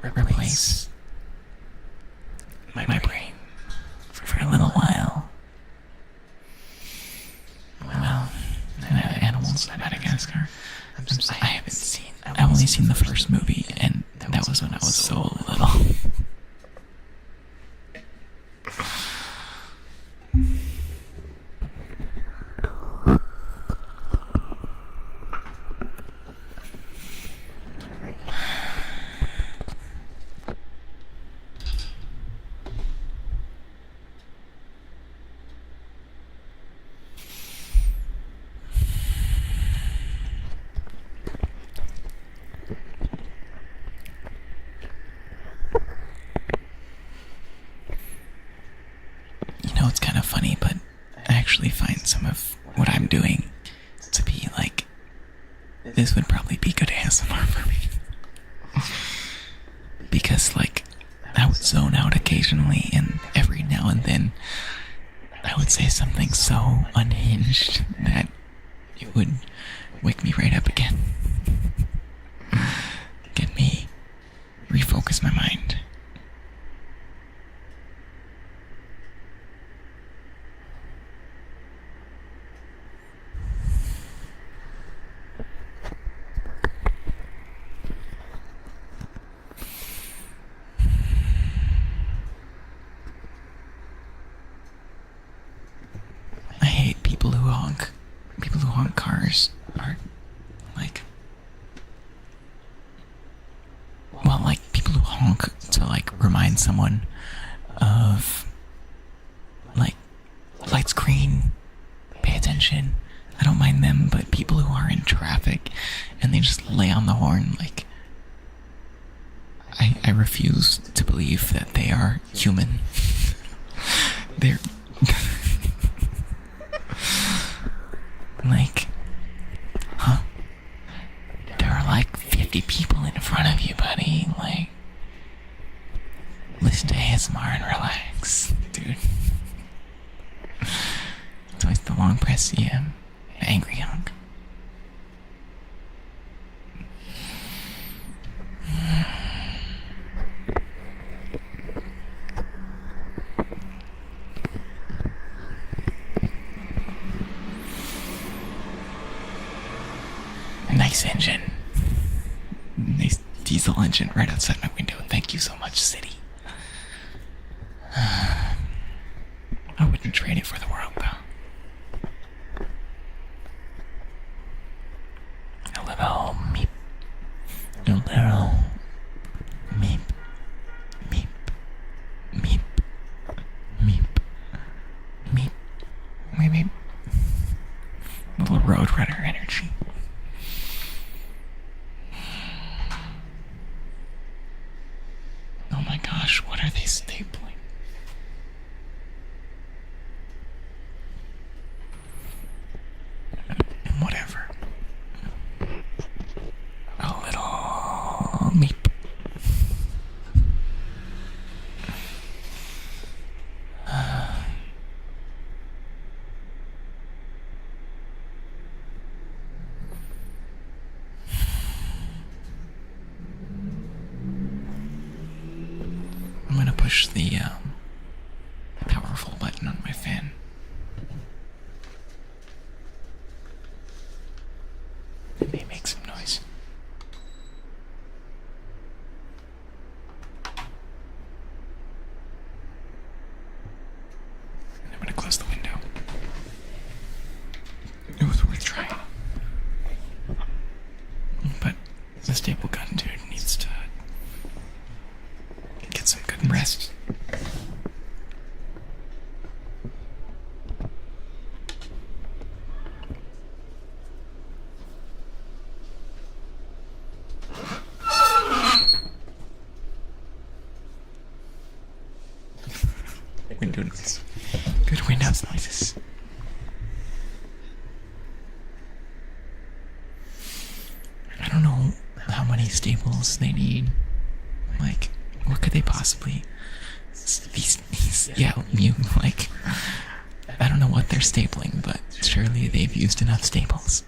replace my brain for a little while. Well, animals in Madagascar. I've only seen the first movie, and that was when I was so little. You know, it's kind of funny, but I actually find some of what I'm doing to be like, this would probably be good ASMR for me. Because, like, I would zone out occasionally, and every now and then I would say something so unhinged that it would wake me right up again. Get me refocus my mind. I hate people who honk. People who honk cars are like, well, like people who honk to like remind someone of like, lights green, pay attention. I don't mind them, but people who are in traffic and they just lay on the horn, like, I refuse to believe that they are human. They're like, huh? There are like 50 people in front of you, buddy. Like, listen to ASMR and relax, dude. It's always the long press CM, angry honk. Nice engine. Nice diesel engine right outside my window. Thank you so much, city. I wouldn't trade it for the world, though. A little meep. A little meep. Meep. Meep. Roadrunner energy. Oh my gosh, what are they stapling? Whatever. A little meep. I'm gonna push the powerful button on my fan. It may make some noise. And I'm gonna close the window. It was worth trying. But the staple gun dude needs to get some good rest. Window noise. Good Windows noises. I don't know how many staples they need. Like, what could they possibly... yeah, like, I don't know what they're stapling, but surely they've used enough staples.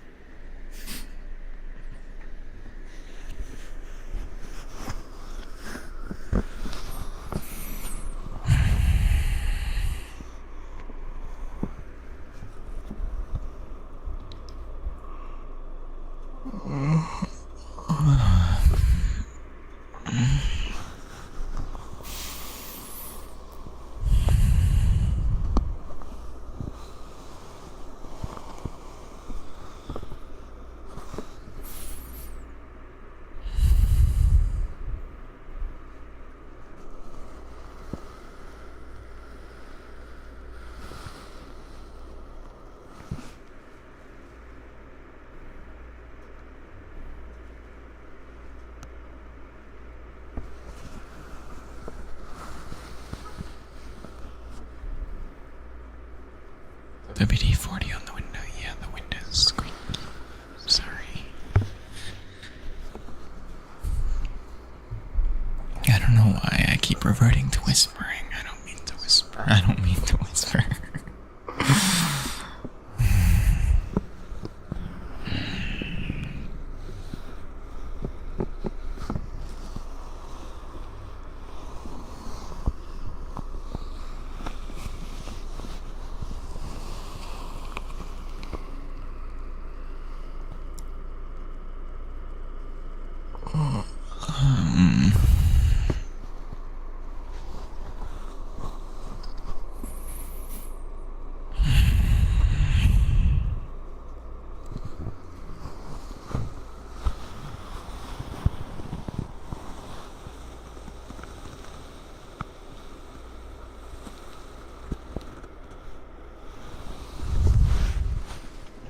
WD-40 on the window. Yeah, the window's squeaky. Sorry. I don't know why I keep reverting to whispering. I don't mean to whisper. I don't mean to whisper.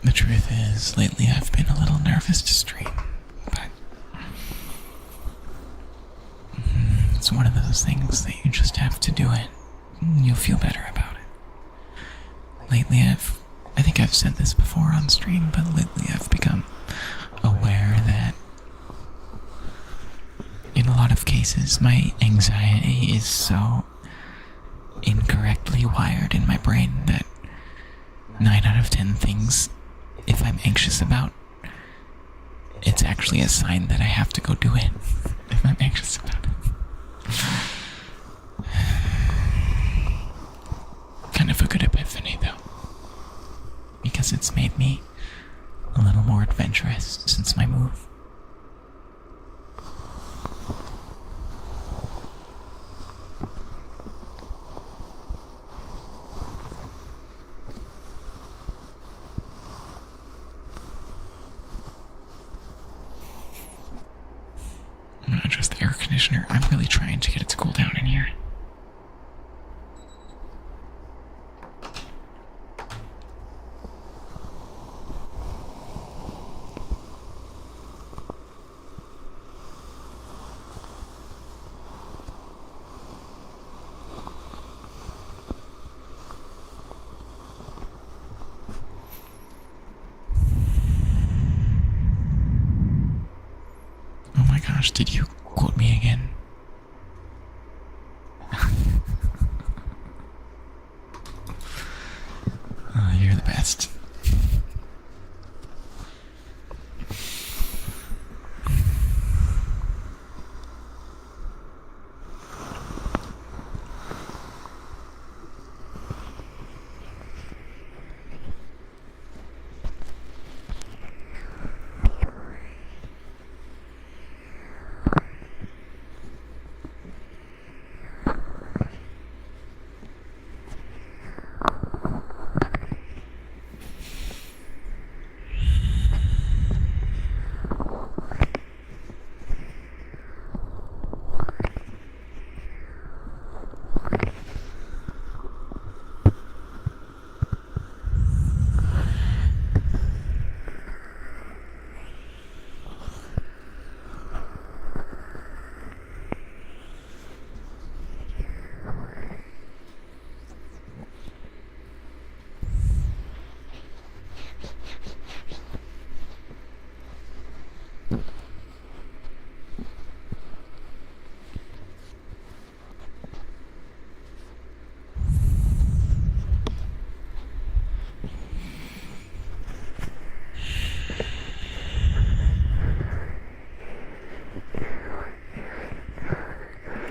The truth is, lately I've been a little nervous to stream, but it's one of those things that you just have to do it, and you'll feel better about it. Lately I think I've said this before on stream, but lately I've become aware that in a lot of cases my anxiety is so incorrectly wired in my brain that 9 out of 10 things, if I'm anxious about, it's actually a sign that I have to go do it if I'm anxious about it. Kind of a good epiphany though, because it's made me a little more adventurous since my move. I'm gonna adjust the air conditioner. I'm really trying to get it to cool down in here. best.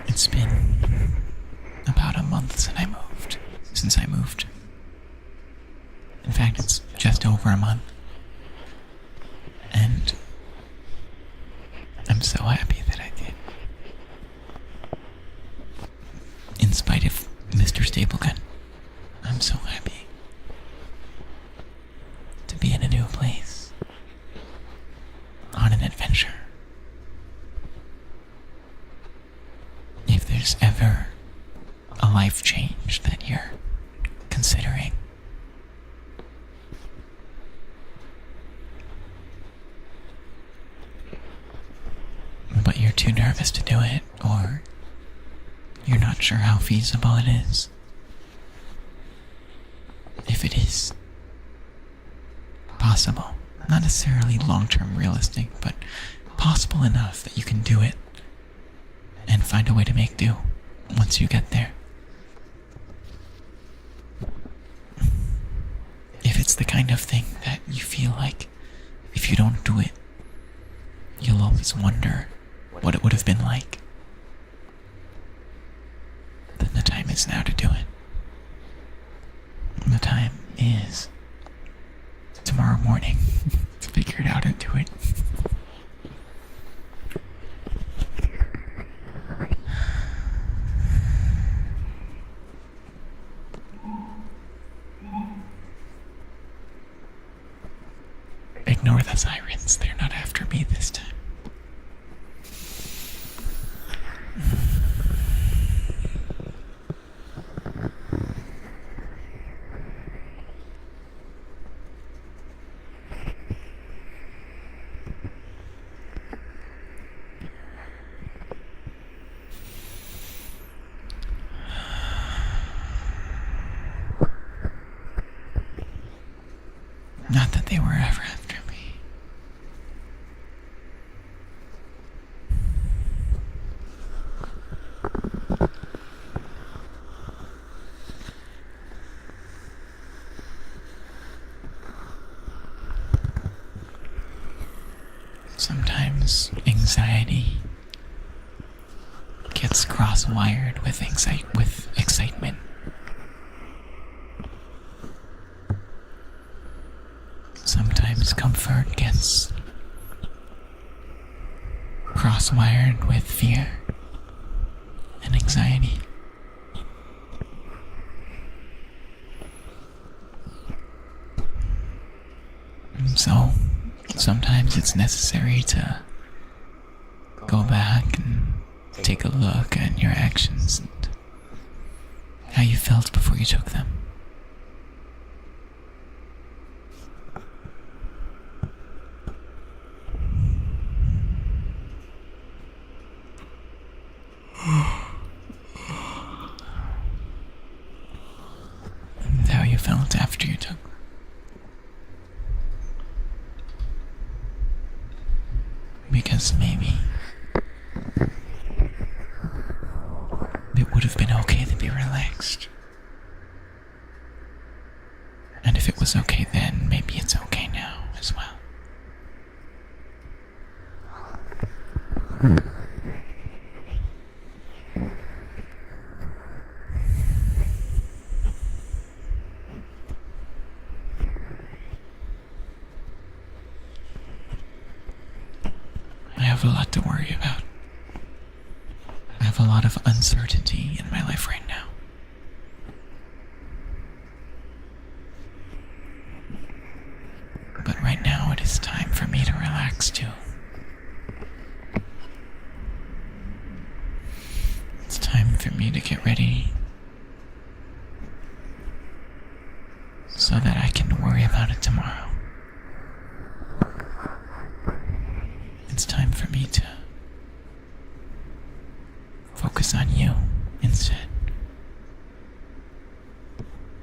It's been about a month since I moved. In fact, it's just over a month. And I'm so happy that I did. In spite of Mr. Stapleton, I'm so happy to be in a new place, on an adventure. If there's ever a life change that you're considering, but you're too nervous to do it, or you're not sure how feasible it is, if it is possible, not necessarily long-term realistic, but possible enough that you can do it and find a way to make do once you get there. If it's the kind of thing that you feel like if you don't do it, you'll always wonder what it would have been like, then the time is now to do it. The time is tomorrow morning to figure it out and do it. Ignore the sirens, they're not after me this time. Not that they were ever after me. Sometimes anxiety gets cross-wired with excitement. Sometimes comfort gets cross-wired with fear and anxiety. And so, sometimes it's necessary to go back and take a look at your actions and how you felt before you took them. And how you felt after you took them. Because maybe it would have been okay to be relaxed. And if it was okay then, maybe it's okay now as well. I have a lot to worry about. I have a lot of uncertainty in my life right now. But right now it is time for me to relax too. It's time for me to get ready so that I can worry about it tomorrow. It's time for me to focus on you instead.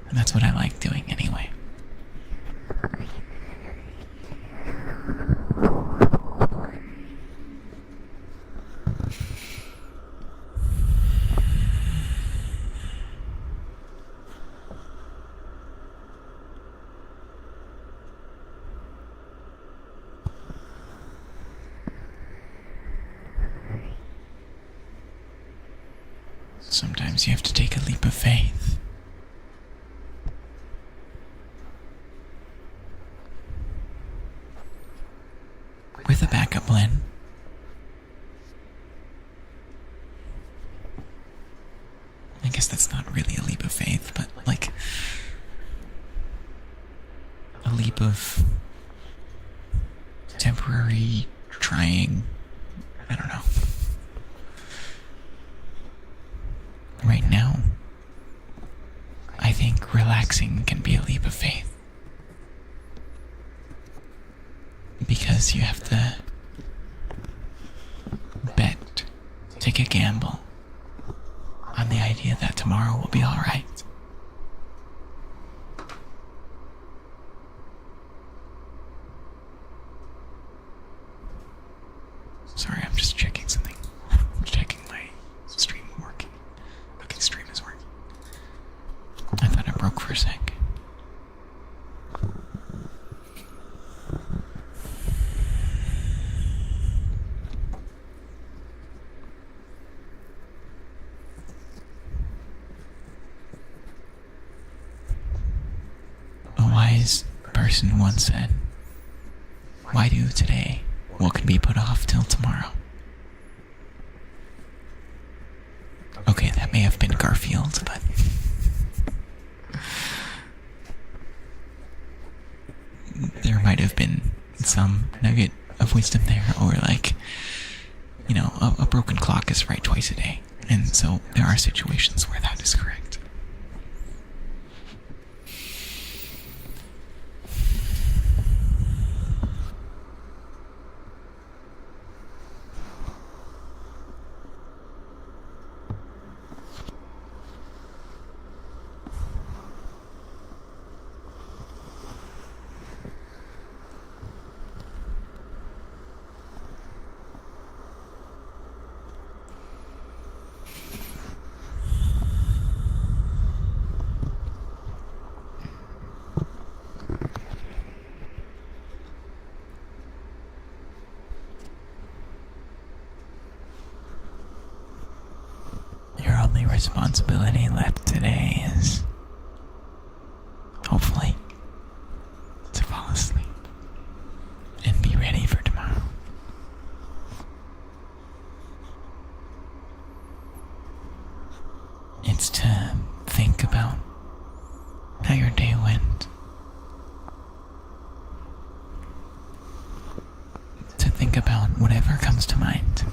And that's what I like doing anyway. Sometimes you have to take a leap of faith. With a backup plan. I guess that's not really a leap of faith, but like a leap of temporary trying. I don't know. Right now, I think relaxing can be a leap of faith. Because you have to bet, take a gamble on the idea that tomorrow will be alright. Sorry, I'm just checking something. I'm checking my stream working. Okay, stream is working. I thought I broke for a sec. A wise person once said, "Why do today what can be put off till tomorrow?" Okay, that may have been Garfield, but there might have been some nugget of wisdom there, or like, you know, a broken clock is right twice a day, and so there are situations where that is correct. Your only responsibility left today is, hopefully, to fall asleep and be ready for tomorrow. It's to think about how your day went. To think about whatever comes to mind.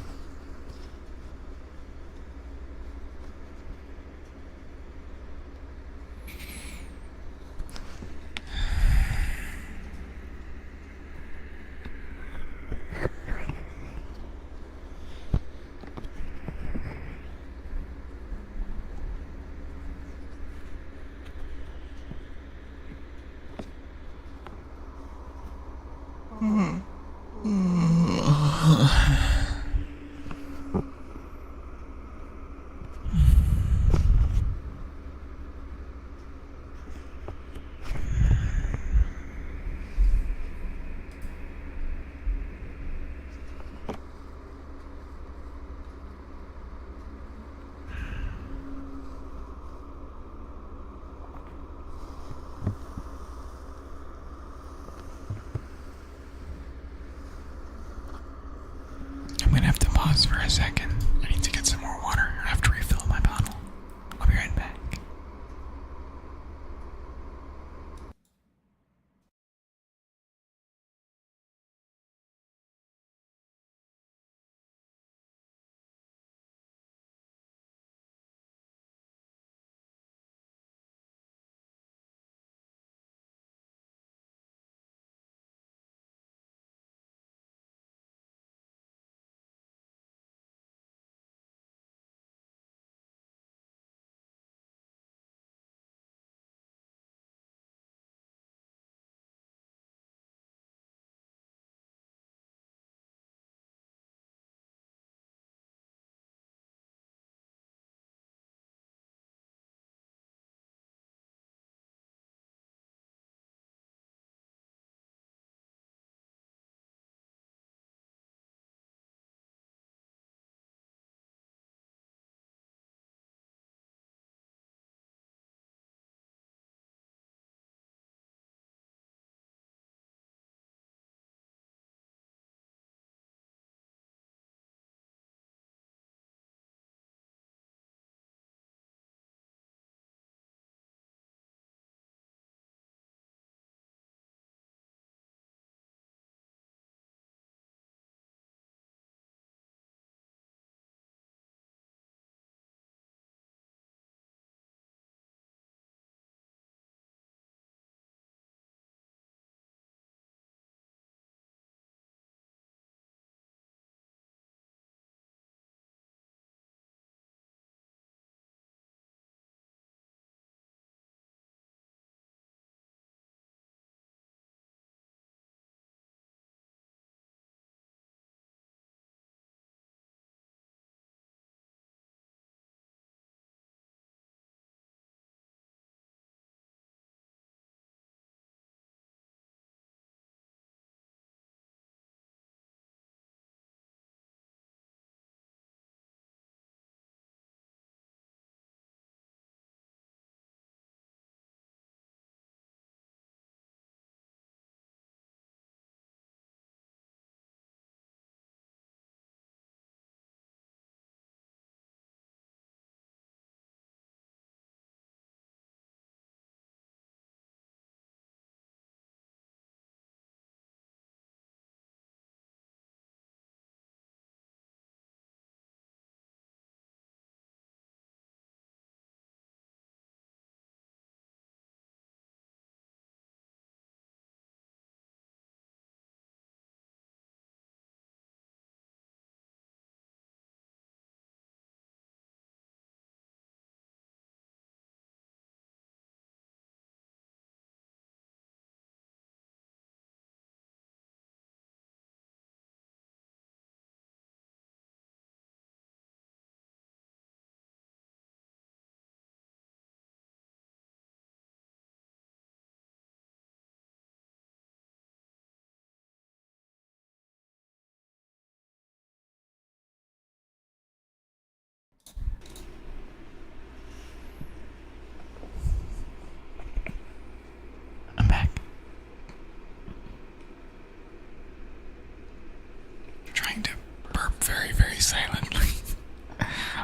very silently.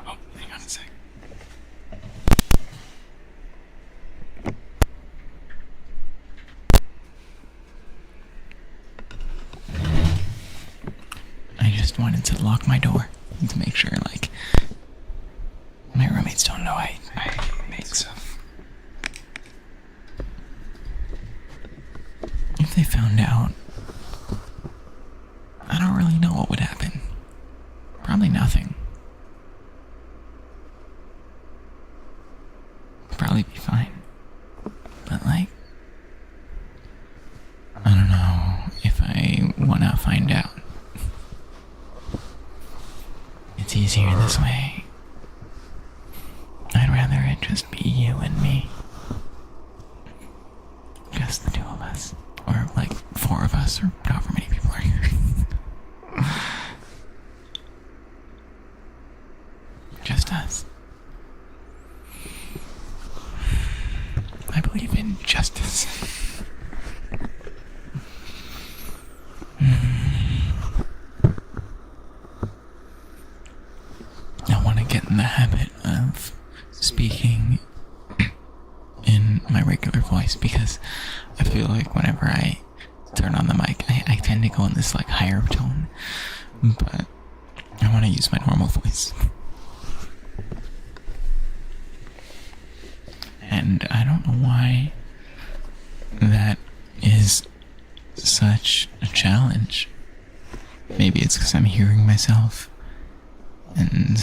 Oh, hang on a sec. I just wanted to lock my door to make sure, like, my roommates don't know I made stuff. If they found out, I don't really know what would happen. Probably nothing. Probably be fine. But, like, I don't know if I want to find out. It's easier this way. I'd rather it just be you and me. Just the two of us. Or like 4 of us, or however many people are here. Just us. I believe in justice. I want to get in the habit of speaking in my regular voice, because I feel like whenever I turn on the mic, I tend to go in this like higher tone, but I want to use my normal voice. And I don't know why that is such a challenge. Maybe it's because I'm hearing myself, and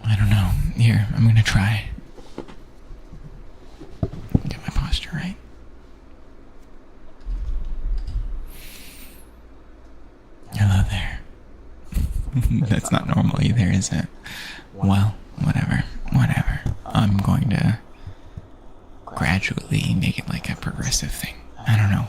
I don't know. Here, I'm gonna try. Get my posture right. Hello there. That's not normal either, is it? Well, whatever. I'm going to gradually make it like a progressive thing. I don't know.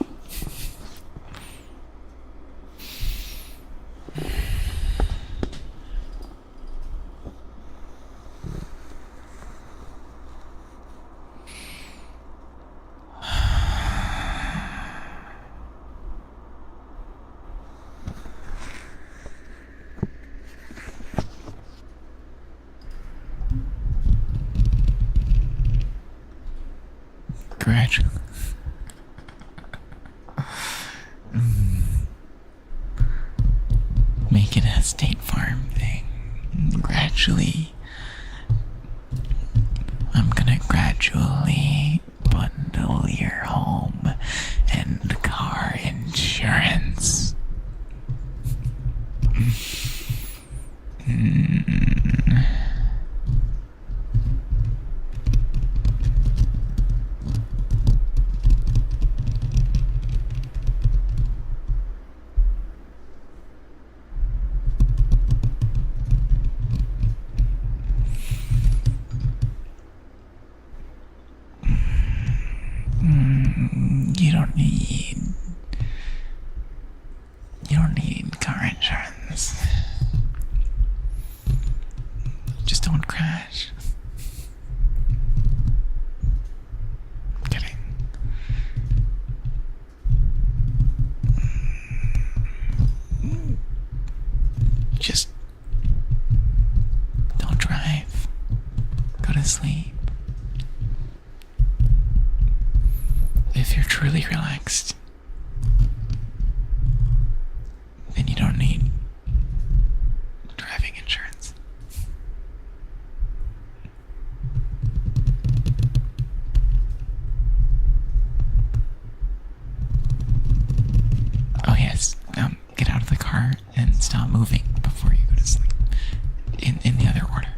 Gradually. Make it a State Farm thing. Gradually. I'm gonna gradually bundle your home and car insurance. You don't need car insurance. Just don't crash. I'm kidding. Just don't drive. Go to sleep. If you're truly relaxed, then you don't need driving insurance. Oh yes, get out of the car and stop moving before you go to sleep. In the other order.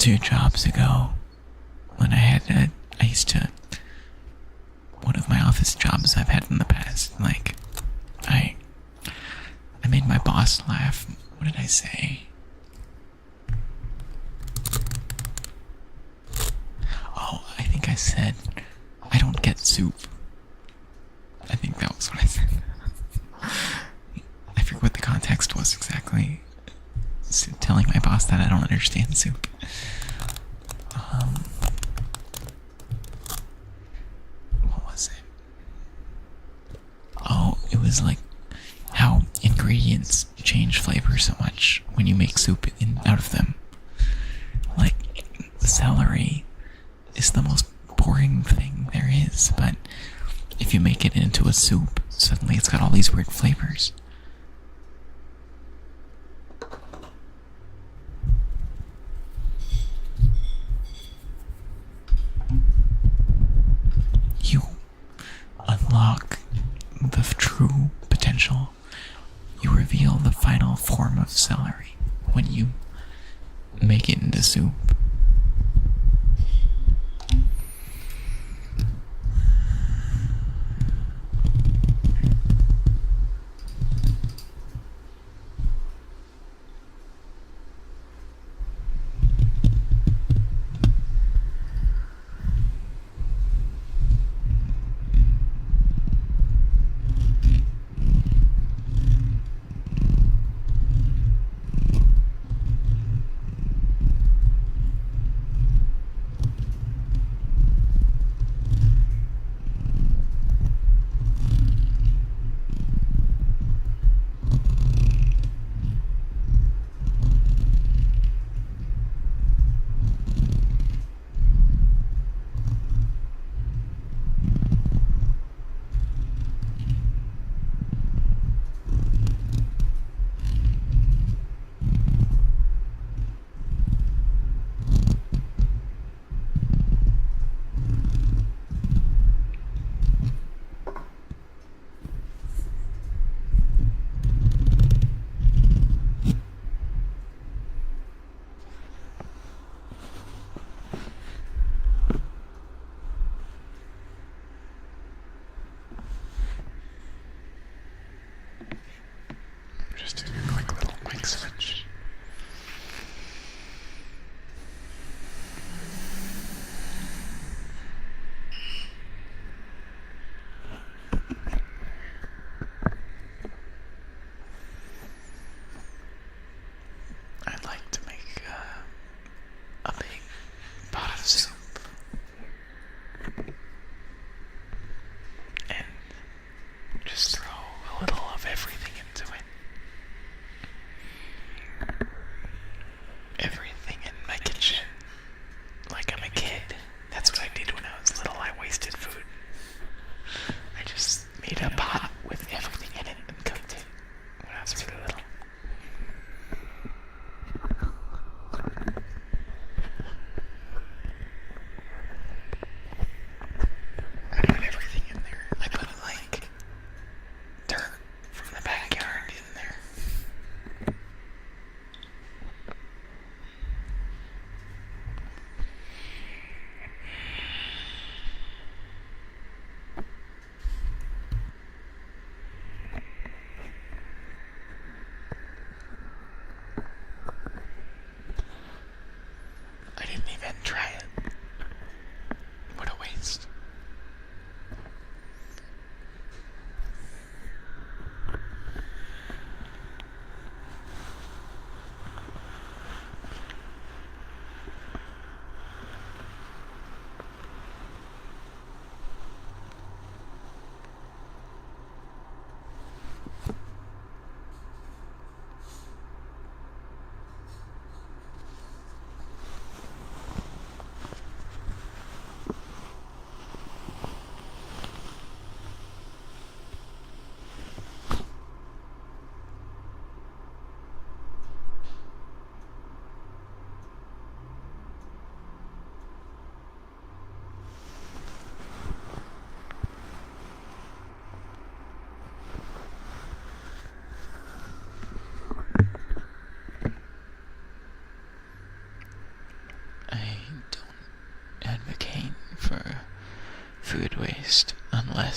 2 jobs ago, when I used to, one of my office jobs I've had in the past, like, I made my boss laugh. What did I say? Oh, I think I said, I don't get soup. I think that was what I said. I forget what the context was exactly. So telling my boss that I don't understand soup. What was it? Oh, it was like how ingredients change flavor so much when you make soup out of them. Like, celery is the most boring thing there is, but if you make it into a soup, suddenly it's got all these weird flavors. You unlock the true potential. You reveal the final form of celery when you make it into soup.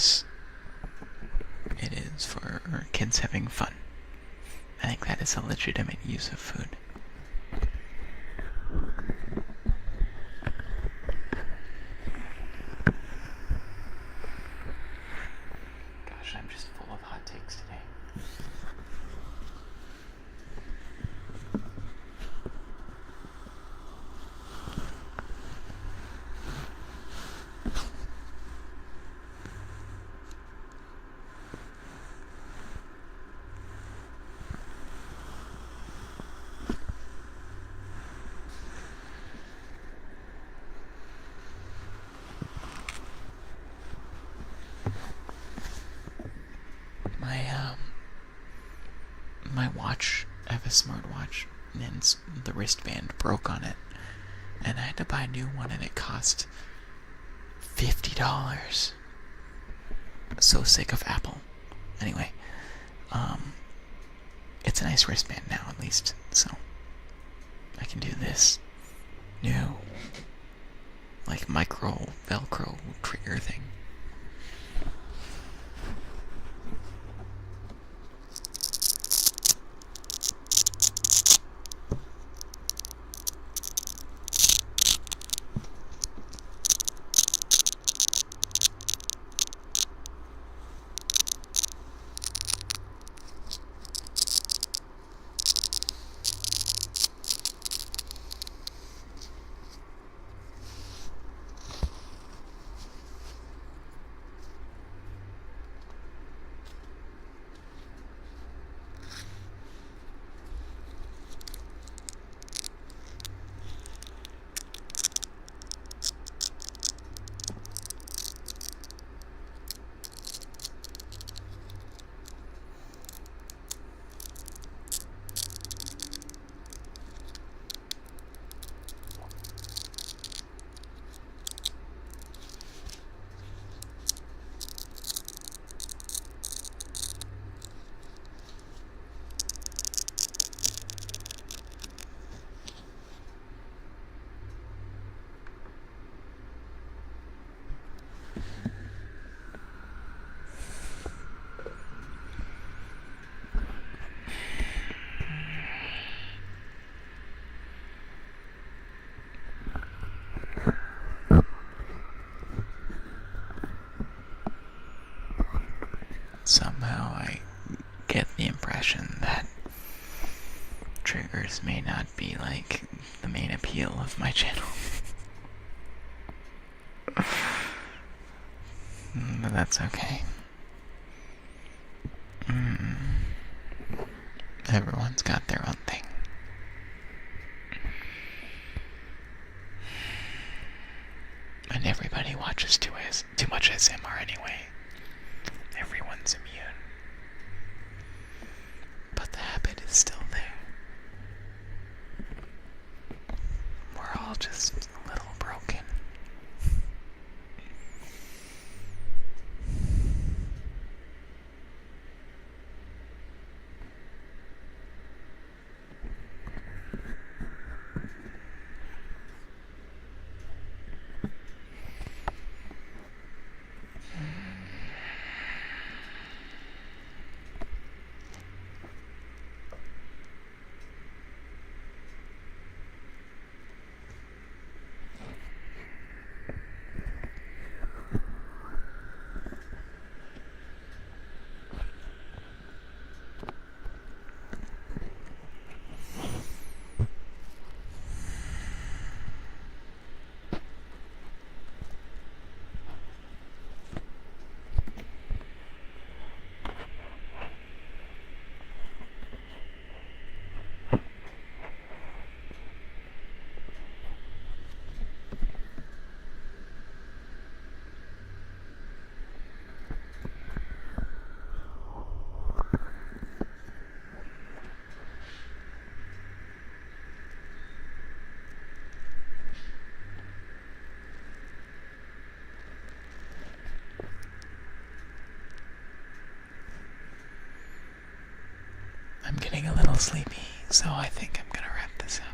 course, it is for kids having fun. I think that is a legitimate use of food. Gosh, I'm just full of hot takes today. My watch, I have a smartwatch, and the wristband broke on it, and I had to buy a new one, and it cost $50. So sick of Apple. Anyway, it's a nice wristband now, at least, so I can do this new, like, micro Velcro trigger thing. Somehow I get the impression that triggers may not be like the main appeal of my channel. But that's okay. Everyone's got their own thing. And everybody watches too much SMR anyway. Everyone's immune. But the habit is still there. We're all just a little broken. I'm getting a little sleepy, so I think I'm gonna wrap this up.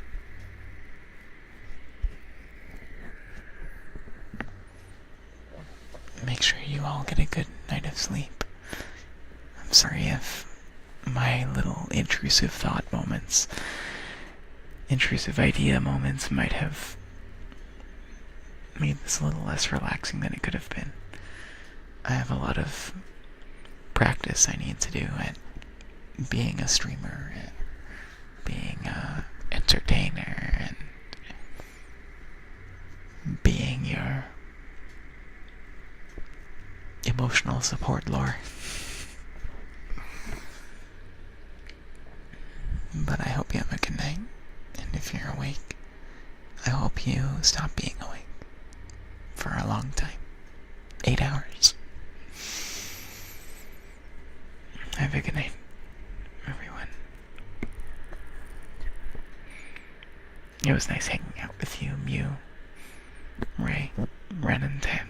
Make sure you all get a good night of sleep. I'm sorry if my little intrusive thought moments, intrusive idea moments might have made this a little less relaxing than it could have been. I have a lot of practice I need to do at being a streamer and being an entertainer and being your emotional support lore. But I hope you have a good night, and if you're awake, I hope you stop being awake for a long time. 8 hours. Have a good night, everyone. It was nice hanging out with you, Mew, Ray, Ren, and Tam.